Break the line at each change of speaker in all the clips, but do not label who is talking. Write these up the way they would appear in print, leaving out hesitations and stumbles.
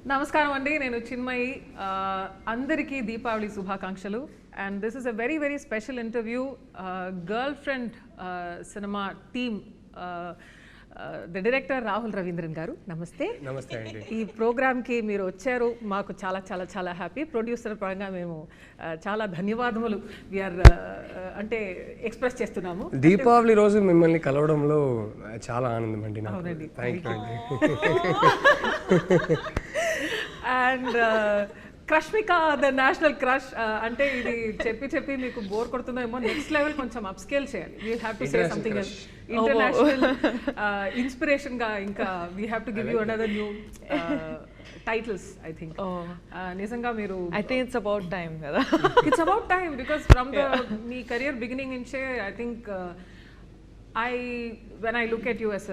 నమస్కారం అండి, నేను చిన్మయి. అందరికీ దీపావళి శుభాకాంక్షలు. And this is a very very special interview. Girl friend cinema team the director Rahul Ravindran గారు, నమస్తే.
నమస్తే అండి.
ఈ ప్రోగ్రామ్కి మీరు వచ్చారు, మాకు చాలా చాలా చాలా హ్యాపీ. ప్రొడ్యూసర్ పరంగా మేము చాలా ధన్యవాదములు వీఆర్ అంటే ఎక్స్ప్రెస్ చేస్తున్నాము.
దీపావళి రోజు మిమ్మల్ని కలవడంలో చాలా ఆనందం అండి.
అవునండి,
థ్యాంక్ యూ అండి.
And Rashmika the national crush అంటే ఇది చెప్పి చెప్పి మీకు బోర్ కొడుతుందేమో. నెక్స్ట్ లెవెల్ కొంచెం అప్ స్కేల్ చేయాలి. We have to say something else. International inspiration గా ఇంకా we have to give you another new titles. I think నిజంగా మీరు
I think it's about time కదా.
It's about time because from the మీ career beginning నుంచే I think when I look at you as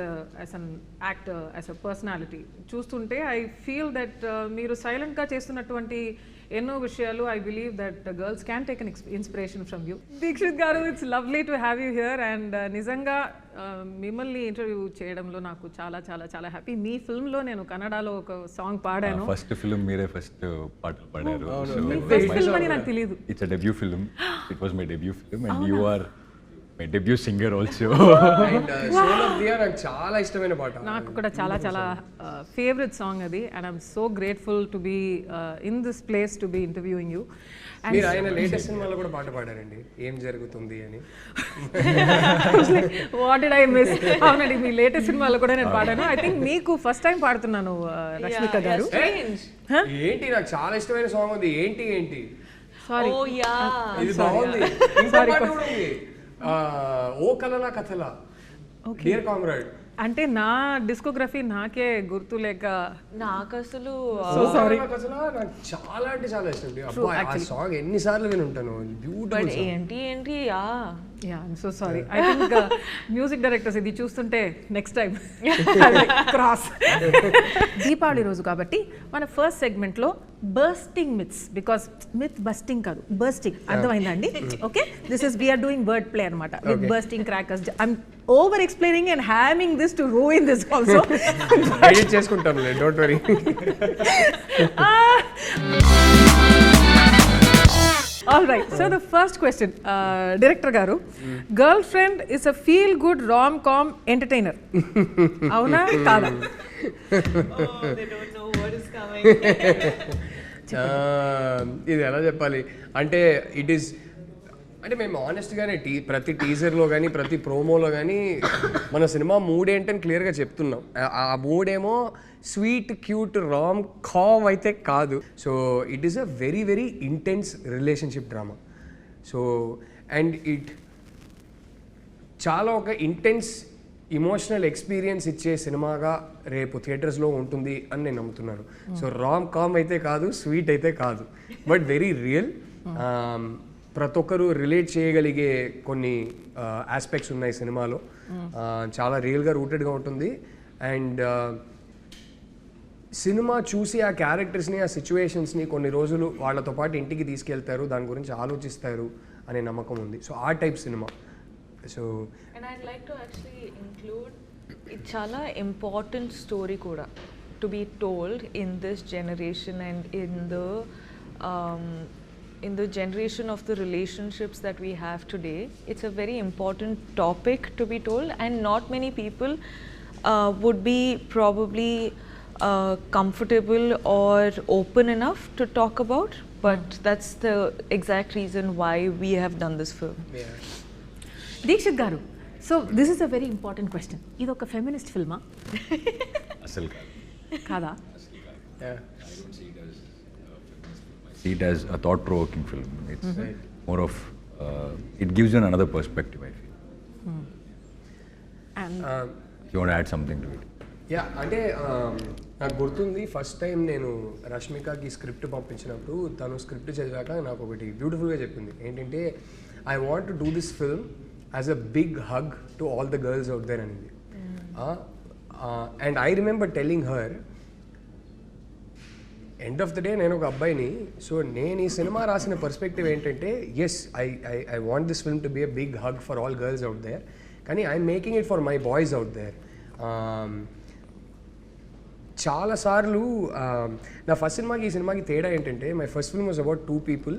an actor, as a personality, చూస్తుంటే I feel that మీరు silent గా చేస్తున్నటువంటి ఎన్నో విషయాలు I believe that girls can take an inspiration from you. Dixit గారు, it's lovely to have you here and నిజంగా మిమ్మల్ని interview చేయడంలో నాకు చాలా చాలా చాలా హ్యాపీ. మీ ఫిల్మ్ లో నేను కన్నడలో ఒక సాంగ్ పాడాను.
ఫస్ట్ ఫిల్మ్ మీరే ఫస్ట్ పాటలు పాడారు.
ఫస్ట్ ఫిల్మ్ అని నాకు తెలియదు.
It's a debut film. It was my debut film and you are my debut singer also.
And soul of the year నాకు చాలా ఇష్టమైన పాట.
నాకు కూడా చాలా చాలా ఫేవరెట్ సాంగ్ అది. And I'm so grateful to be in this place to be interviewing you.
మీరు ఆయన లేటెస్ట్ సినిమాలో కూడా పాట పాడారండి, ఏం జరుగుతుంది అని.
What did I miss? అవునండి, మీ లేటెస్ట్ సినిమాలో కూడా నేను పాడాను. ఐ థింక్ మీకు ఫస్ట్ టైం పాడుతున్నాను రష్మిక గారు.
ఏంటి, నాకు చాలా ఇష్టమైన సాంగ్ ఉంది. ఏంటి ఏంటి
సారీ,
ఇది బాగుంది. ఇంకో పాట కూడా ఉంది, ఓ కలలా కథలా, డియర్ కామ్రేడ్.
అంటే నా డిస్కోగ్రఫీ నాకే గుర్తు లేక
నాకు అసలు
నాకు చాలా అంటే చాలా ఇష్టం. ఆ సాంగ్ ఎన్నిసార్లు విని ఉంటాను. బ్యూటిఫుల్.
ఏంటి
yeah I'm so sorry. I think music directors ఇది చూస్తుంటే నెక్స్ట్ టైం క్రాస్. దీపావళి రోజు కాబట్టి మన ఫస్ట్ సెగ్మెంట్ లో bursting myths, because myth busting కాదు, బర్స్టింగ్. అర్థమైందండి? Okay, this is we're doing word play అనమాట with bursting crackers. I'm over explaining and having this to ruin this also.
Edit చేసుకుంటాం, don't worry.
All right, so the first question, director garu, girlfriend is a feel good rom-com entertainer. Avuna kada?
they don't know what is coming.
ఇది ఎలా చెప్పాలి అంటే, it is అంటే మేము ఆనెస్ట్గానే ప్రతి టీజర్లో కానీ ప్రతి ప్రోమోలో కానీ మన సినిమా మూడ్ ఏంటని క్లియర్గా చెప్తున్నాం. ఆ మూడేమో స్వీట్ క్యూట్ రామ్ కామ్ అయితే కాదు. So it is a very very intense relationship drama. So and it చాలా ఒక ఇంటెన్స్ ఇమోషనల్ ఎక్స్పీరియన్స్ ఇచ్చే సినిమాగా రేపు థియేటర్స్లో ఉంటుంది అని నేను నమ్ముతున్నాను. సో రామ్ కామ్ అయితే కాదు, స్వీట్ అయితే కాదు, బట్ వెరీ రియల్. ప్రతి ఒక్కరు రిలేట్ చేయగలిగే కొన్ని ఆస్పెక్ట్స్ ఉన్నాయి సినిమాలో. చాలా రియల్గా రూటెడ్గా ఉంటుంది. అండ్ సినిమా చూసి ఆ క్యారెక్టర్స్ని, ఆ సిచ్యువేషన్స్ని కొన్ని రోజులు వాళ్ళతో పాటు ఇంటికి తీసుకెళ్తారు, దాని గురించి ఆలోచిస్తారు అనే నమ్మకం ఉంది. సో ఆ type cinema. So
and I'd like to actually include it chala important story kuda to be told in this generation and in the generation of the relationships that we have today. It's a very important topic to be told and not many people would be probably comfortable or open enough to talk about, but that's the exact reason why we have done this film.
Dikshit గారు, so this is a very important question. ఇది ఒక feminist ఫిల్మా?
అసలు
కాదా?
see it as a thought provoking film. It's more of it gives you another perspective, I feel.
And
you want to add something to it?
Yeah, అంటే నాకు గుర్తుంది first time నేను రష్మికకి script పంపించినప్పుడు తను స్క్రిప్ట్ చదివాక నాకు ఒకటి బ్యూటిఫుల్గా చెప్పింది. ఏంటంటే, I want to do this film as a big hug to all the girls out there అనేది. And I remember telling her, end of the day నేను ఒక అబ్బాయిని, సో నేను ఈ సినిమా రాసిన పర్స్పెక్టివ్ ఏంటంటే, yes I want this film to be a big hug for all girls out there, కానీ I'm making it for my boys out there. చాలాసార్లు నా ఫస్ట్ సినిమాకి ఈ సినిమాకి తేడా ఏంటంటే my first film was about 2 people.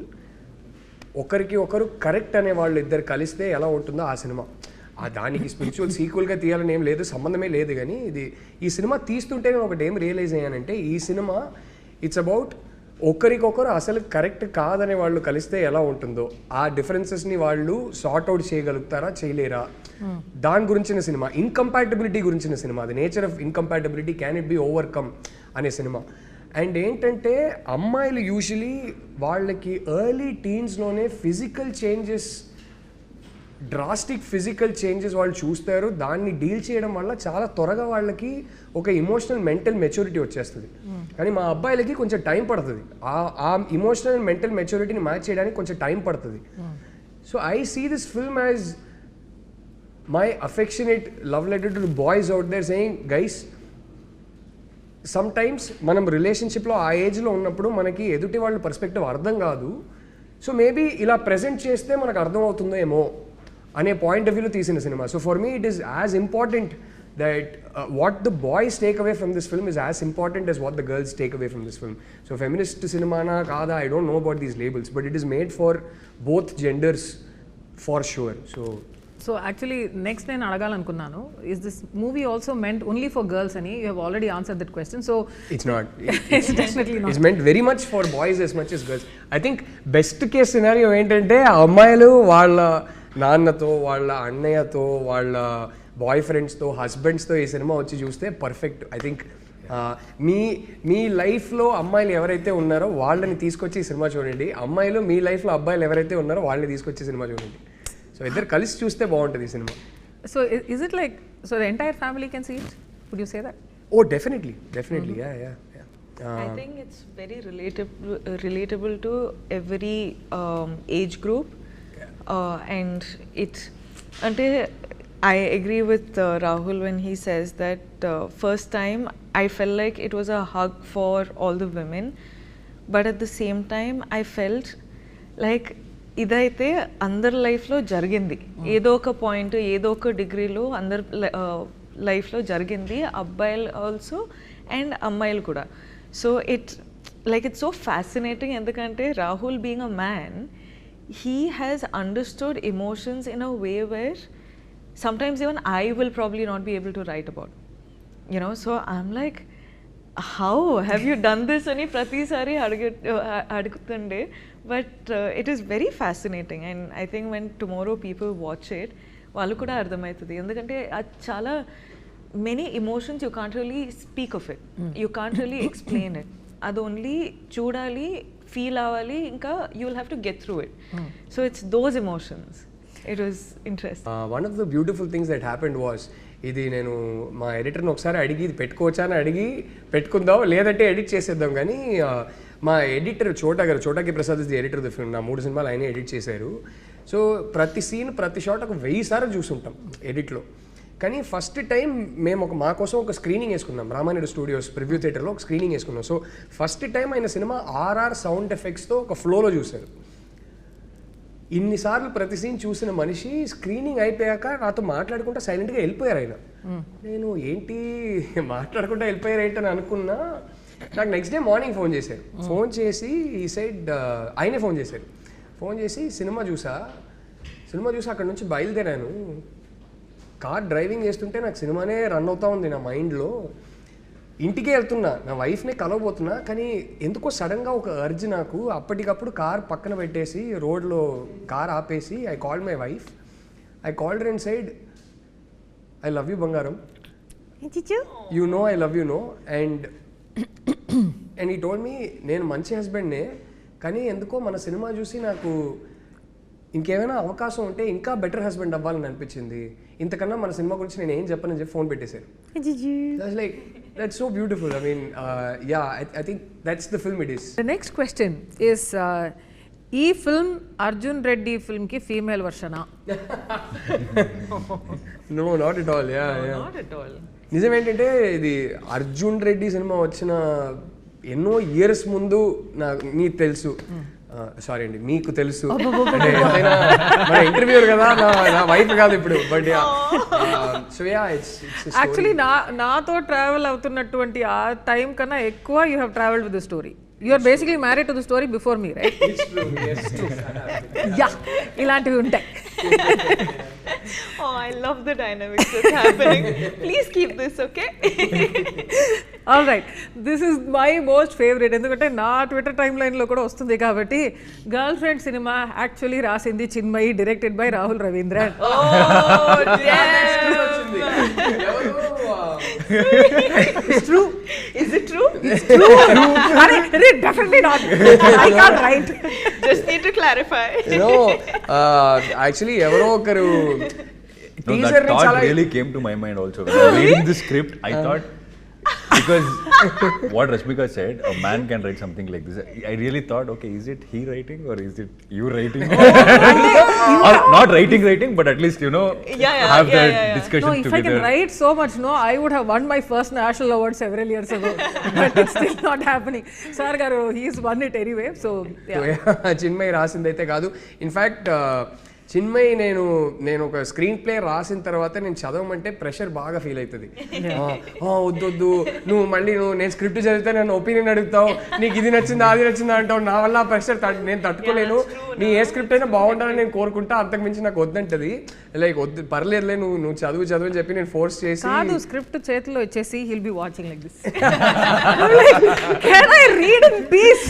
ఒకరికి ఒకరు కరెక్ట్ అనే వాళ్ళు ఇద్దరు కలిస్తే ఎలా ఉంటుందో ఆ సినిమా. దానికి స్పిరిచువల్ సీక్వెల్గా తీయాలని ఏం లేదు, సంబంధమే లేదు. కానీ ఈ సినిమా తీస్తుంటే నేను ఒకటి ఏం రియలైజ్ అయ్యానంటే ఈ సినిమా ఇట్స్ అబౌట్ ఒకరికొకరు అసలు కరెక్ట్ కాదనే వాళ్ళు కలిస్తే ఎలా ఉంటుందో, ఆ డిఫరెన్సెస్ని వాళ్ళు సార్ట్ అవుట్ చేయగలుగుతారా చేయలేరా, దాని గురించిన సినిమా. ఇన్కంపాటబిలిటీ గురించిన cinema. The nature of incompatibility, can it be overcome అనే సినిమా. అండ్ ఏంటంటే అమ్మాయిలు యూజువలీ వాళ్ళకి ఎర్లీ టీన్స్లోనే physical changes, drastic physical changes వాళ్ళు చూస్తారు. దాన్ని డీల్ చేయడం వల్ల చాలా త్వరగా వాళ్ళకి ఒక ఇమోషనల్ మెంటల్ మెచ్యూరిటీ వచ్చేస్తుంది. కానీ మా అబ్బాయిలకి కొంచెం టైం పడుతుంది. ఆ ఇమోషనల్ అండ్ మెంటల్ మెచ్యూరిటీని మ్యాచ్ చేయడానికి కొంచెం టైం పడుతుంది. So I see this film as my affectionate love letter to boys out there saying, guys, sometimes మనం రిలేషన్షిప్లో ఆ ఏజ్లో ఉన్నప్పుడు మనకి ఎదుటి వాళ్ళ పర్స్పెక్టివ్ అర్థం కాదు. సో మేబీ ఇలా ప్రెజెంట్ చేస్తే మనకు అర్థం అవుతుందో ఏమో అనే పాయింట్ ఆఫ్ వ్యూలో తీసిన cinema. So for me it is as important that what the boys take away from this film is as important as what the girls take away from this film. So feminist సినిమానా కాదా, I don't know about these labels, but it is made for both genders for sure.
So actually next నేను అడగాలనుకున్నాను, is this movie also meant only for girls అని? You have already answer that question. So
it's not. It's meant very much for boys as much as girls. I think best case scenario ఏంటంటే అమ్మాయిలు వాళ్ళ నాన్నతో, వాళ్ళ అన్నయ్యతో, వాళ్ళ bye ఫ్రెండ్స్తో, హస్బెండ్స్తో ఈ సినిమా వచ్చి చూస్తే పర్ఫెక్ట్. ఐ థింక్ మీ లైఫ్లో అమ్మాయిలు ఎవరైతే ఉన్నారో వాళ్ళని తీసుకొచ్చి ఈ సినిమా చూడండి, అమ్మాయిలు మీ లైఫ్లో అబ్బాయిలు ఎవరైతే ఉన్నారో వాళ్ళని తీసుకొచ్చి సినిమా చూడండి. సో ఇద్దరు కలిసి చూస్తే బాగుంటుంది ఈ సినిమా.
So is it like, so the entire family can see it? Would you say that?
Oh definitely, yeah.
I think it's very relatable to every age group. And it's, I agree with Rahul when he says that first time I felt like it was a hug for all the women, but at the same time I felt like ఇదైతే అందరి లైఫ్లో జరిగింది, ఏదో ఒక point, ఏదో ఒక డిగ్రీలో అందరి లైఫ్లో జరిగింది, అబ్బాయిలు ఆల్సో అండ్ అమ్మాయిలు కూడా. సో ఇట్స్ సో ఫ్యాసినేటింగ్, ఎందుకంటే Rahul being a man, he has understood emotions in a way where sometimes even I will probably not be able to write about, you know. So I'm like, how have you done this? Ani prati sari adugutunde, but it is very fascinating, and I think when tomorrow people watch it, vallu kuda ardhamaitadi, endukante chala many emotions you can't really speak of it, you can't really explain it, adu only chudali, feel avali, inka you will have to get through it. So it's those emotions. It was interesting.
One of the beautiful things that happened was, ఇది నేను మా ఎడిటర్ని ఒకసారి అడిగి ఇది పెట్టుకోవచ్చా అని అడిగి పెట్టుకుందాం, లేదంటే ఎడిట్ చేసేద్దాం. కానీ మా ఎడిటర్ చోటాకి Prasad is the editor of the film. నా 3 సినిమాలు ఆయనే ఎడిట్ చేశారు. సో ప్రతి సీన్, ప్రతి షాట్ ఒక 1000 సార్లు చూసుంటాం ఎడిట్లో. కానీ ఫస్ట్ టైం మేము మా కోసం ఒక స్క్రీనింగ్ వేసుకున్నాం, రామానాయుడు స్టూడియోస్ ప్రివ్యూ థియేటర్లో ఒక స్క్రీనింగ్ వేసుకున్నాం. సో ఫస్ట్ టైం ఆయన సినిమా RR సౌండ్ ఎఫెక్ట్స్తో ఒక ఫ్లోలో చూశారు. ఇన్నిసార్లు ప్రతి సీన్ చూసిన మనిషి స్క్రీనింగ్ అయిపోయాక నాతో మాట్లాడుకుంటా సైలెంట్గా వెళ్ళిపోయారు ఆయన. నేను ఏంటి మాట్లాడుకుంటా వెళ్ళిపోయారు ఏంటని అనుకున్నా. నాకు నెక్స్ట్ డే మార్నింగ్ ఫోన్ చేశారు. ఫోన్ చేసి ఈ సైడ్ ఆయనే ఫోన్ చేశారు. ఫోన్ చేసి సినిమా చూసి అక్కడ నుంచి బయలుదేరాను. కార్ డ్రైవింగ్ చేస్తుంటే నాకు సినిమానే రన్ అవుతా ఉంది నా మైండ్లో. ఇంటికే వెళ్తున్నా, నా వైఫ్ని కలవబోతున్నా, కానీ ఎందుకో సడన్గా ఒక అర్జ్ నాకు. అప్పటికప్పుడు కార్ పక్కన పెట్టేసి రోడ్లో కార్ ఆపేసి I called my wife. I called her and said, I love you బంగారం, you know I love you know. And he told me, నేను మంచి హస్బెండ్నే, కానీ ఎందుకో మన సినిమా చూసి నాకు ఇంకేమైనా అవకాశం ఉంటే ఇంకా బెటర్ హస్బెండ్ అవ్వాలని అనిపించింది. ఇంతకన్నా మన సినిమా గురించి నేను ఏం చెప్పనని చెప్పి ఫోన్ పెట్టేశారు. Like that's so beautiful. I mean, I think that's the film it is.
The next question is, ee film Arjun Reddy film ki female version ah?
No, not at all. Yeah.
Not at all.
నిజం ఏంటంటే ఇది Arjun Reddy cinema వచ్చిన ఎన్నో years ముందు నీకు తెలుసు sorry అండి, మీకు తెలుసు అంటే ఎంతైనా మన ఇంటర్వ్యూర్ కదా, నా వైఫ్ కాదు ఇప్పుడు, but so yeah it's
actually నాతో ట్రావెల్ అవుతున్నటువంటి ఆ టైం కన్నా ఎక్కువ you have travelled with the story. You are basically married to the story before me, right?
It's true, yes, true.
Yeah, ఇలాంటివి ఉంటాయి.
Oh, I love the dynamics that's happening. Please keep this, okay?
All right, this is my most favorite. ఎందుకంటే నా Twitter time లైన్లో కూడా వస్తుంది కాబట్టి. Girl friend cinema actually రాసింది Chinmayi, directed by Rahul Ravindran.
Oh, damn!
It's true.
Is it true?
It's true. Definitely not. I can't write.
Just need to clarify.
Actually ఎవరో ఒకరు
No, that thought really came to my mind also. When I was reading the script, I thought, because what Rashmika said, a man can write something like this. I really thought, okay, is it he writing or is it you writing? Or not writing, but at least, have that discussion
No, if
together.
I can write so much, I would have won my first national award several years ago. But it's still not happening. Sir garu, he's won it anyway. So, yeah.
Chinmayi రాసిందైతే కాదు. In fact Chinmayi నేను ఒక screen play రాసిన తర్వాత నేను చదవమంటే pressure బాగా feel అవుతుంది. వద్దొద్దు, నువ్వు నేను స్క్రిప్ట్ చదివితే నన్ను ఒపీనియన్ అడుగుతావు, నీకు ఇది నచ్చిందా అది నచ్చిందా అంటావు, నా వల్ల ప్రెషర్ నేను తట్టుకోలేను, నీ ఏ స్క్రిప్ట్ అయినా బాగుండాలని నేను కోరుకుంటా, అంతకుమించి నాకు వద్దంటది. లైక్ వద్దు, పర్లేదులే, నువ్వు చదువు అని చెప్పి నేను ఫోర్స్ చేసి,
కాదు స్క్రిప్ట్ చేతిలో ఇచ్చేసి he'll be watching like this. Can I read in peace?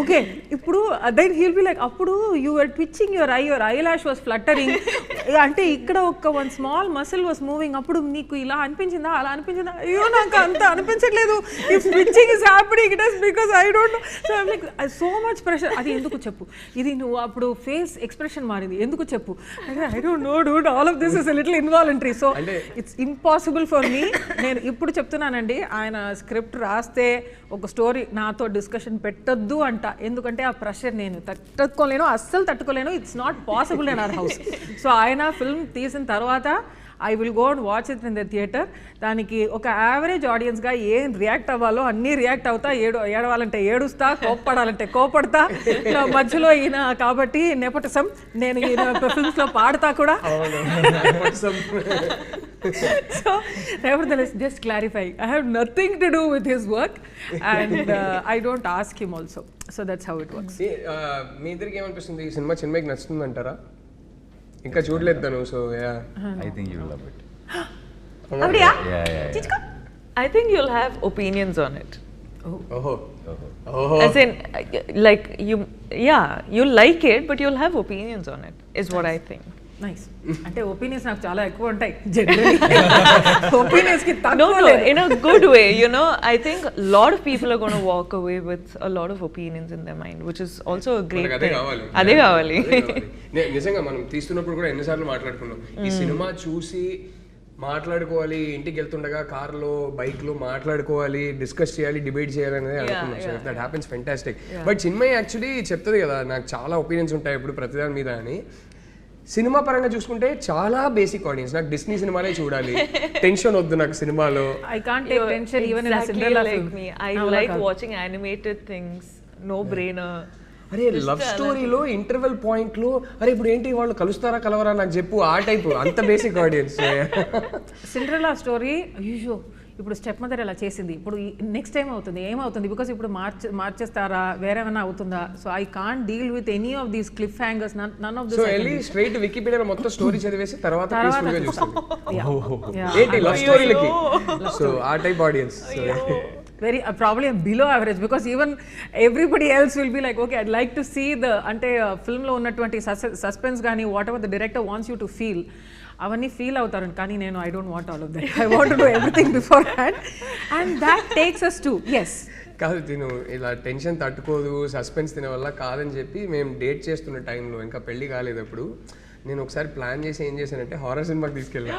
Okay, ఇప్పుడు then he'll be like, అప్పుడు you were twitching your eyelash was fluttering. అంటే ఇక్కడ one small muscle was moving. అప్పుడు నీకు ఇలా అనిపించిందా అలా అనిపించిందా? అయ్యో నాకు అంత అనిపించట్లేదు. If twitching is happening, it is because I don't know. So I'm like, so much pressure. అది ఎందుకు చెప్పు, ఇది నువ్వు అప్పుడు ఫేస్ ఎక్స్ప్రెషన్ మారింది ఎందుకు చెప్పు. I don't know dude, all of this is a little involuntary, so it's impossible for me. నేను ఇప్పుడు చెప్తున్నానండి, ఆయన స్క్రిప్ట్ రాస్తే ఒక స్టోరీ నాతో డిస్కషన్ పెట్టొద్దు అంట, ఎందుకంటే ఆ ప్రెషర్ నేను తట్టుకోలేను, అస్సలు తట్టుకోలేను. It's not possible in our house. So ఆయన ఫిల్మ్ తీసిన తర్వాత I will go and watch it in the theatre. దానికి ఒక యావరేజ్ ఆడియన్స్గా ఏం రియాక్ట్ అవ్వాలో అన్నీ రియాక్ట్ అవుతా, ఏడవాలంటే ఏడుస్తా, కోప్పడాలంటే కోపడతా. మధ్యలో ఈయన కాబట్టి నెపోటిజం, నేను ఈయన ఫిల్మ్స్లో పాడతా కూడా. So nevertheless, just clarify, I have nothing to do with his work and I don't ask him also. So that's how it works.
మీ ఇద్దరికి ఏమనిపిస్తుంది, ఈ సినిమా చిన్మయికి నచ్చుతుంది అంటారా? ఇంకా చూడలేదు తను. So
I think you will love it.
Avriya?
Yeah.
I think you'll have opinions on it.
ఓహో
As in, like you'll like it, but you'll have opinions on it, is what I think.
Nice. అంటే opinions నాకు చాలా ఎక్కువ ఉంటాయి generally. Opinions కి
No,
తక్కువ
no,
లేదు.
in a good way, I think a lot of people are going to walk away with a lot of opinions in their mind, which is also a great
అదే
thing.
కావాలి.
అదే కావాలి.
నిజంగా మనం తీస్తున్నప్పుడు కూడా ఎన్నిసార్లు మాట్లాడుకున్నాం, ఈ సినిమా చూసి మాట్లాడుకోవాలి, ఇంటికి వెళ్తుండగా కార్లో బైక్లో మాట్లాడుకోవాలి, డిస్కస్ చేయాలి, డిబేట్ చేయాలి అనేది అనుకున్నాం. So that happens fantastic. But Chinmayi actually చెప్తుంది కదా, నాకు చాలా ఒపీనియన్స్ ఉంటాయి ఇప్పుడు ప్రతిదాని మీద అని. సినిమా పరంగా చూసుకుంటే చాలా బేసిక్ ఆడియన్స్, నాకు డిస్నీ సినిమాలే చూడాలి, టెన్షన్ వద్దు నాకు సినిమాలో.
I can't take tension even in a
Exactly
Cinderella
like
film.
me. I like watching animated things, no brainer.
అరే లవ్ స్టోరీలో ఇంటర్వెల్ పాయింట్లో అరే ఇప్పుడు ఏంటి వాళ్ళు కలుస్తారా కలవరా నాకు చెప్పు, ఆ టైపు, అంత బేసిక్ ఆడియన్స్.
సిండ్రెల్లా స్టోరీ అయ్యో ఇప్పుడు స్టెప్ మదర్ ఎలా చేసింది, ఇప్పుడు నెక్స్ట్ టైం అవుతుంది ఏమవుతుంది, బికాస్ ఇప్పుడు మార్చేస్తారా వేరేమైనా అవుతుందా. So I can't deal with any of these cliffhangers, none of this.
So వెళ్ళి స్ట్రైట్ వికీపీడియాలో మొత్తం స్టోరీ చదివేసి తర్వాత పీస్ఫుల్ గా చూస్తాను ఏంటి లవ్ స్టోరీలకి. సో ఆ type audience
very probably below average, because even everybody else will be like, okay, I'd like to see the ante film lo unnatuvanti suspense gaani whatever the director wants you to feel avanni feel avutaru, kani nenu I don't want all of that. I want to do everything beforehand and that takes us to yes.
కాదు తిను ఇలా tension తట్టుకోదు, suspense తినే వల్ల కాదని చెప్పి మేము date చేస్తున్న టైంలో, ఇంకా పెళ్లి కాలేదు అప్పుడు, నేను ఒకసారి ప్లాన్ చేసి ఏం చేశానంటే హారర్ సినిమాకి తీసుకెళ్ళా.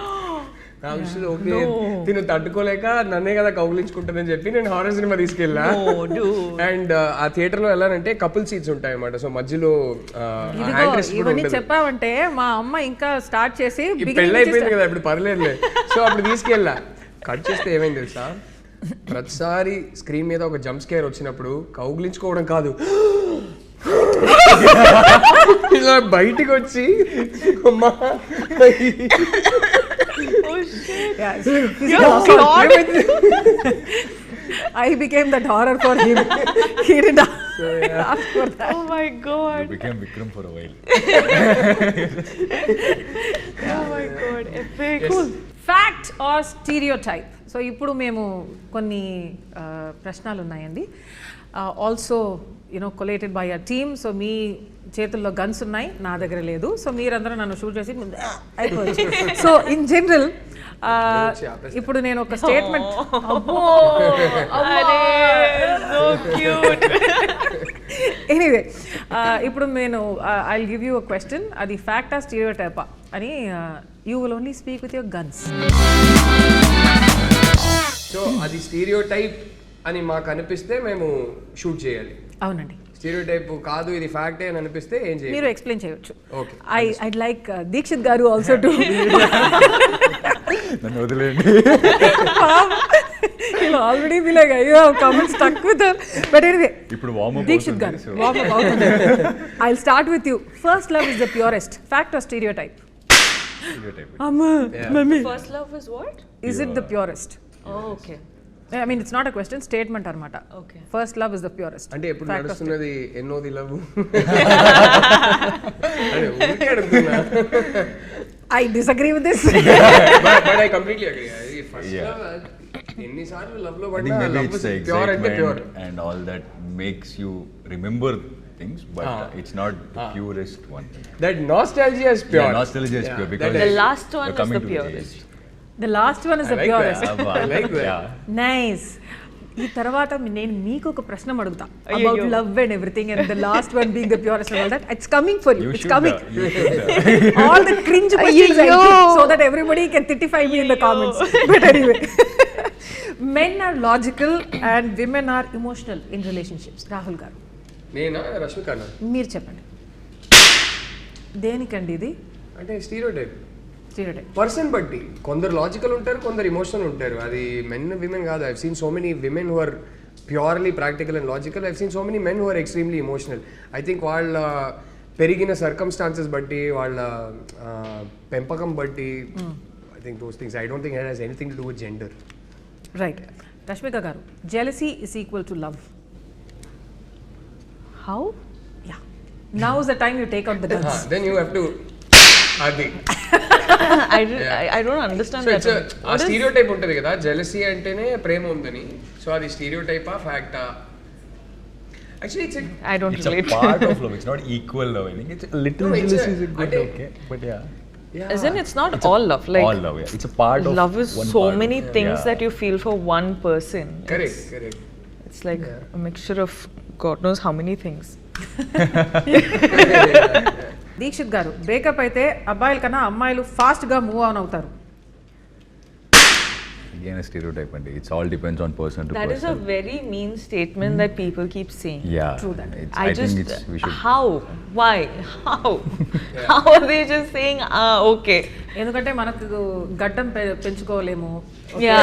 ఓకే తిను తట్టుకోలేక నన్నే కదా కౌగిలించుకుంటుందని చెప్పి నేను హారర్ సినిమా తీసుకెళ్ళా. అండ్ ఆ థియేటర్ లో వెళ్ళానంటే కపుల్ సీట్స్ ఉంటాయి అన్నమాట. సో మధ్యలో
ఇవన్నీ చెప్పావంటే మా అమ్మ ఇంకా స్టార్ట్ చేసి
పెళ్ళి అయిపోయింది కదా ఇప్పుడు పర్లేదులే. సో అప్పుడు తీసుకెళ్ళా. కట్ చేస్తే ఏమైంది తెలుసా, ప్రతిసారి స్క్రీన్ మీద ఒక జంప్ స్కేర్ వచ్చినప్పుడు కౌగిలించుకోవడం కాదు, ఇలా బయటికి వచ్చి అమ్మా
I became that horror for him. He did not ask for that.
Oh my god.
You became Vikram for a while.
Oh my god. Epic.
Cool. Fact or stereotype? So ఇప్పుడు మేము కొన్ని ప్రశ్నలు ఉన్నాయండి. Also you know collated by a team. So మీ చేతుల్లో guns ఉన్నాయి, నా దగ్గర లేదు. సో మీరందరూ నన్ను షూట్ చేసి అయిపోవచ్చు. సో ఇన్ జనరల్ ఇప్పుడు నేను ఒక స్టేట్మెంట్ ఎనీవే ఇప్పుడు నేను I will give you a question. అది ఫ్యాక్టా స్టీరియోటైపా అని you will only speak with your guns.
So అది స్టీరియోటైప్ అని మాకు అనిపిస్తే మేము షూట్ చేయాలి.
అవునండి.
స్టీరియోటైప్ కాదు ఇది ఫ్యాక్టే అని అనిపిస్తే ఏం చేయాలి?
మీరు ఎక్స్ప్లెయిన్ చేయొచ్చు.
ఓకే.
ఐడ్ లైక్ దీక్షిత్ గారు ఆల్సో టు
నన్ను వదిలేండి.
ఆల్రెడీ be like అయ్యో comment stuck with her. But anyway
ఇప్పుడు వార్మ్ అప్
దీక్షిత్ గారు వార్మ్ అప్ అవుతుంది. I will start with you. First love is the purest. Fact are stereotype? అమ్మా mummy,
First love is what?
is it the purest?
Oh, okay.
I mean, it's not a question, statement అన్నమాట.
Okay.
First love is the purest.
అంటే ఎప్పుడు నడుస్తున్నది ఎన్నోది love అదే ఊరికే అడుగుతున్నా.
I disagree with this.
But I completely agree. First love ఎన్నిసార్లు love లో పడినా లవ్ ఇస్ ప్యూర్ అంటే pure
and all that makes you remember things, but it's not the purest one.
That nostalgia is pure.
Yeah, nostalgia is pure because
The last one
you're
is
coming
the
to the
purest.
age.
The last one is the purest.
I like that.
Yeah.
Nice. ఈ తర్వాత నేను మీకు ఒక ప్రశ్న అడుగుతా about love and everything, and the last one being the purest and all that. It's coming for you. It's coming. All the cringe questions I keep so that everybody can titify me in the comments. But anyway, men are logical and women are emotional in relationships. Rahul గారు,
నేనా రష్మిక
మీరు చెప్పండి. దేనికండి ఇది?
అంటే stereotype
stereotype
person బట్టి. కొందరు logical ఉంటారు, కొందరు ఎమోషనల్ ఉంటారు. అది మెన్ విమెన్ కాదు. I've seen so many women who are purely practical and logical. I've seen so many men who are extremely emotional. I think వాళ్ళ పెరిగిన సర్కమ్స్టాన్సెస్ బట్టి, వాళ్ళ పెంపకం బట్టి, I think those things. I don't think it has anything to do with gender.
Right. Rashmika garu, jealousy is equal to love.
How?
Yeah. Now is the time you take out the guns.
Then you have to అది
I don't understand
so
that.
It's a stereotype ఉంటుంది కదా, jealousy అంటేనే ప్రేమ ఉందని. So అది స్టీరియోటైపా ఫ్యాక్టా? Actually
I don't
It's a
relate.
part of love. It's not equal love. I think it's a little
No, it's
jealousy
a-
is good,
ante-
okay, but yeah.
Isn't it's not all love? Like
All love, yeah. It's a part of
love is
one
so
part
many
of,
things
yeah.
that you feel for one person.
Correct.
It's like a mixture of God knows how many things.
Dikshit garu, breakup అయితే అబ్బాయిల కన్నా అమ్మాయిలు ఫాస్ట్గా move on అవుతారు.
Again, a stereotype, and it all depends on person to
That
person.
is a very mean statement that people keep saying.
Yeah.
True that.
I think it's we should.
How? Why? How? How are they just saying okay?
ఎందుకంటే మనకు గడ్డం పెంచుకోలేము.
Yeah.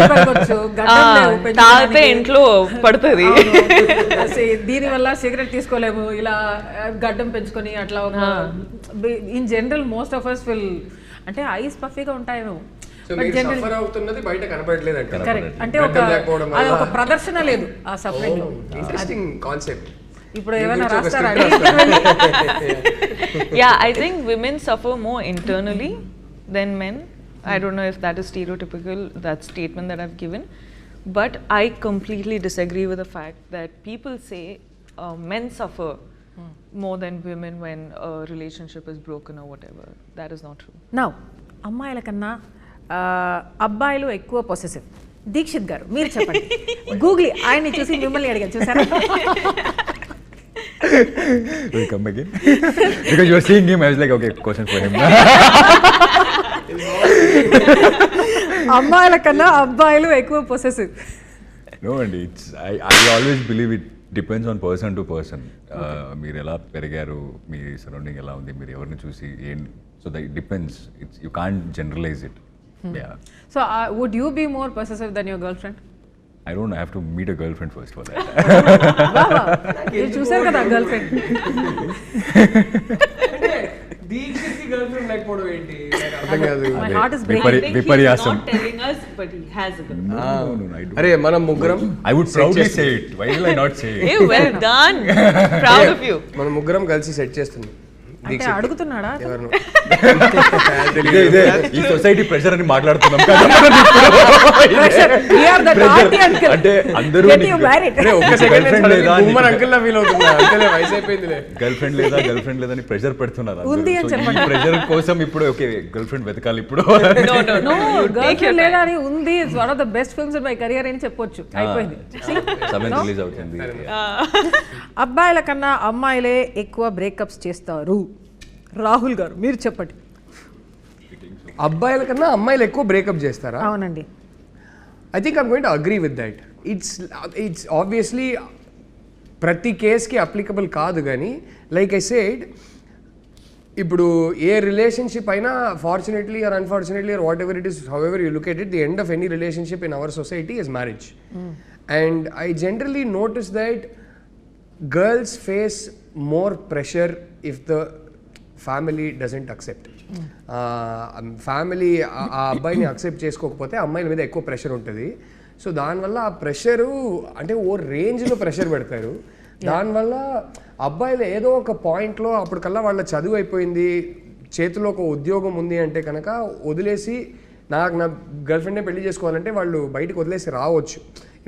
పెరగొచ్చు, గడ్డం లేవు
తాగితే
పెంచుకోవడానికి.
ఇంట్లో పడుతుంది.
దీనివల్ల సిగరెట్ తీసుకోలేము. ఇలా గడ్డం పెంచుకొని అట్లా in general most of us will, అంటే ఐస్ పఫీగా ఉంటాయేమో.
సో మీరు సఫర్ అవుతున్నది బయట కనపడలేదు అంటే.
కరెక్ట్. అంటే అది ఒక ప్రదర్శన లేదు ఆ సఫరింగ్ లో.
Interesting concept.
ఇప్పుడు ఏమైనా రాస్తారా?
Yeah, I think women suffer more internally than men. I don't know if that is stereotypical, that statement that I've given, but I completely disagree with the fact that people say men suffer more than women when a relationship is broken or whatever. That is not true.
Now అమ్మాయిల కన్నా అబ్బాయిలు ఎక్కువ possessive. Dixit గారు, మీరు చెప్పండి. Google ఆయన్ని చూసి మిమ్మల్ని అడిగాను, చూసారా?
Will come again? Because you were seeing him, I was like, okay, question for him.
అమ్మాయిల కన్నా అబ్బాయిలు ఎక్కువ possessive.
No, and I always believe it depends on person to person. మీరు ఎలా పెరిగారు, మీ సరౌండింగ్ ఎలా ఉంది, మీరు ఎవరిని చూసి so that it depends. You can't generalize it. Yeah.
So would you be more possessive than your girlfriend?
I don't know, I have to meet a girlfriend first for that.
మీరు చూసారు కదా girl friend.
అంటే Dixit girl friend లేకపోవడం ఏంటి నాకు అర్థం కాదు.
My heart is breaking.
I think he's
Viparyasam.
not telling us, but he has a girl.
No, I don't.
అరే మనం ముగ్గురం
I would proudly say it. Why will I not say it?
Hey, well done. Proud of you.
మనం ముగ్గురం కలిసి set చేస్తున్నాం
అంటే అడుగుతున్నాడా?
ఎవరు
ఇదే ఈ సొసైటీ ప్రెషర్ అని మాట్లాడుతున్నాం కదా.
We are the naughty uncle.
అంటే అందరూ
Get you married.
ఒక్క సెకండ్ లేదా ఉమ్మర్ అంకుల్ లా ఫీల్ అవుతున్నా. అంతేలే వయసు అయిపోయిందిలే.
గర్ల్ ఫ్రెండ్ లేదా అని ప్రెషర్ పెడుతున్నారు.
ఉంది అని చెప్పండి.
ప్రెషర్ కోసం ఇప్పుడు ఓకే గర్ల్ ఫ్రెండ్ వెతకాలి ఇప్పుడు.
No.
గర్ల్ ఫ్రెండ్ లేదా అని ఉంది. It's one of the best films in my career అని చెప్పొచ్చు. అయిపోయింది.
సమయం రిలీజ్ అవుతుంది.
అబ్బాయిల కన్నా అమ్మాయిలే ఎక్కువ బ్రేకప్స్ చేస్తారు. రాహుల్ గారు మీరు చెప్పండి.
అబ్బాయిల కన్నా అమ్మాయిలు ఎక్కువ బ్రేకప్ చేస్తారా?
అవునండి.
I think I'm going to agree with that. It's obviously ప్రతి కేస్కి అప్లికబుల్ కాదు, కానీ లైక్ ఐ సెడ్ ఇప్పుడు ఏ రిలేషన్షిప్ అయినా fortunately are unfortunately are what ever it is, how ever you look at it, the end of any relationship in our society is marriage. And I generally notice that girls face more pressure if the family doesn't accept. Family ఆ అబ్బాయిని accept చేసుకోకపోతే అమ్మాయిల మీద ఎక్కువ pressure ఉంటుంది. So దానివల్ల ఆ pressure అంటే ఓ రేంజ్లో ప్రెషర్ పెడతారు. దానివల్ల అబ్బాయిలు ఏదో ఒక పాయింట్లో అప్పటికల్లా వాళ్ళ చదువు అయిపోయింది, చేతిలో ఒక ఉద్యోగం ఉంది అంటే కనుక వదిలేసి నా గర్ల్ ఫ్రెండ్నే పెళ్లి చేసుకోవాలంటే వాళ్ళు బయటకు వదిలేసి రావచ్చు.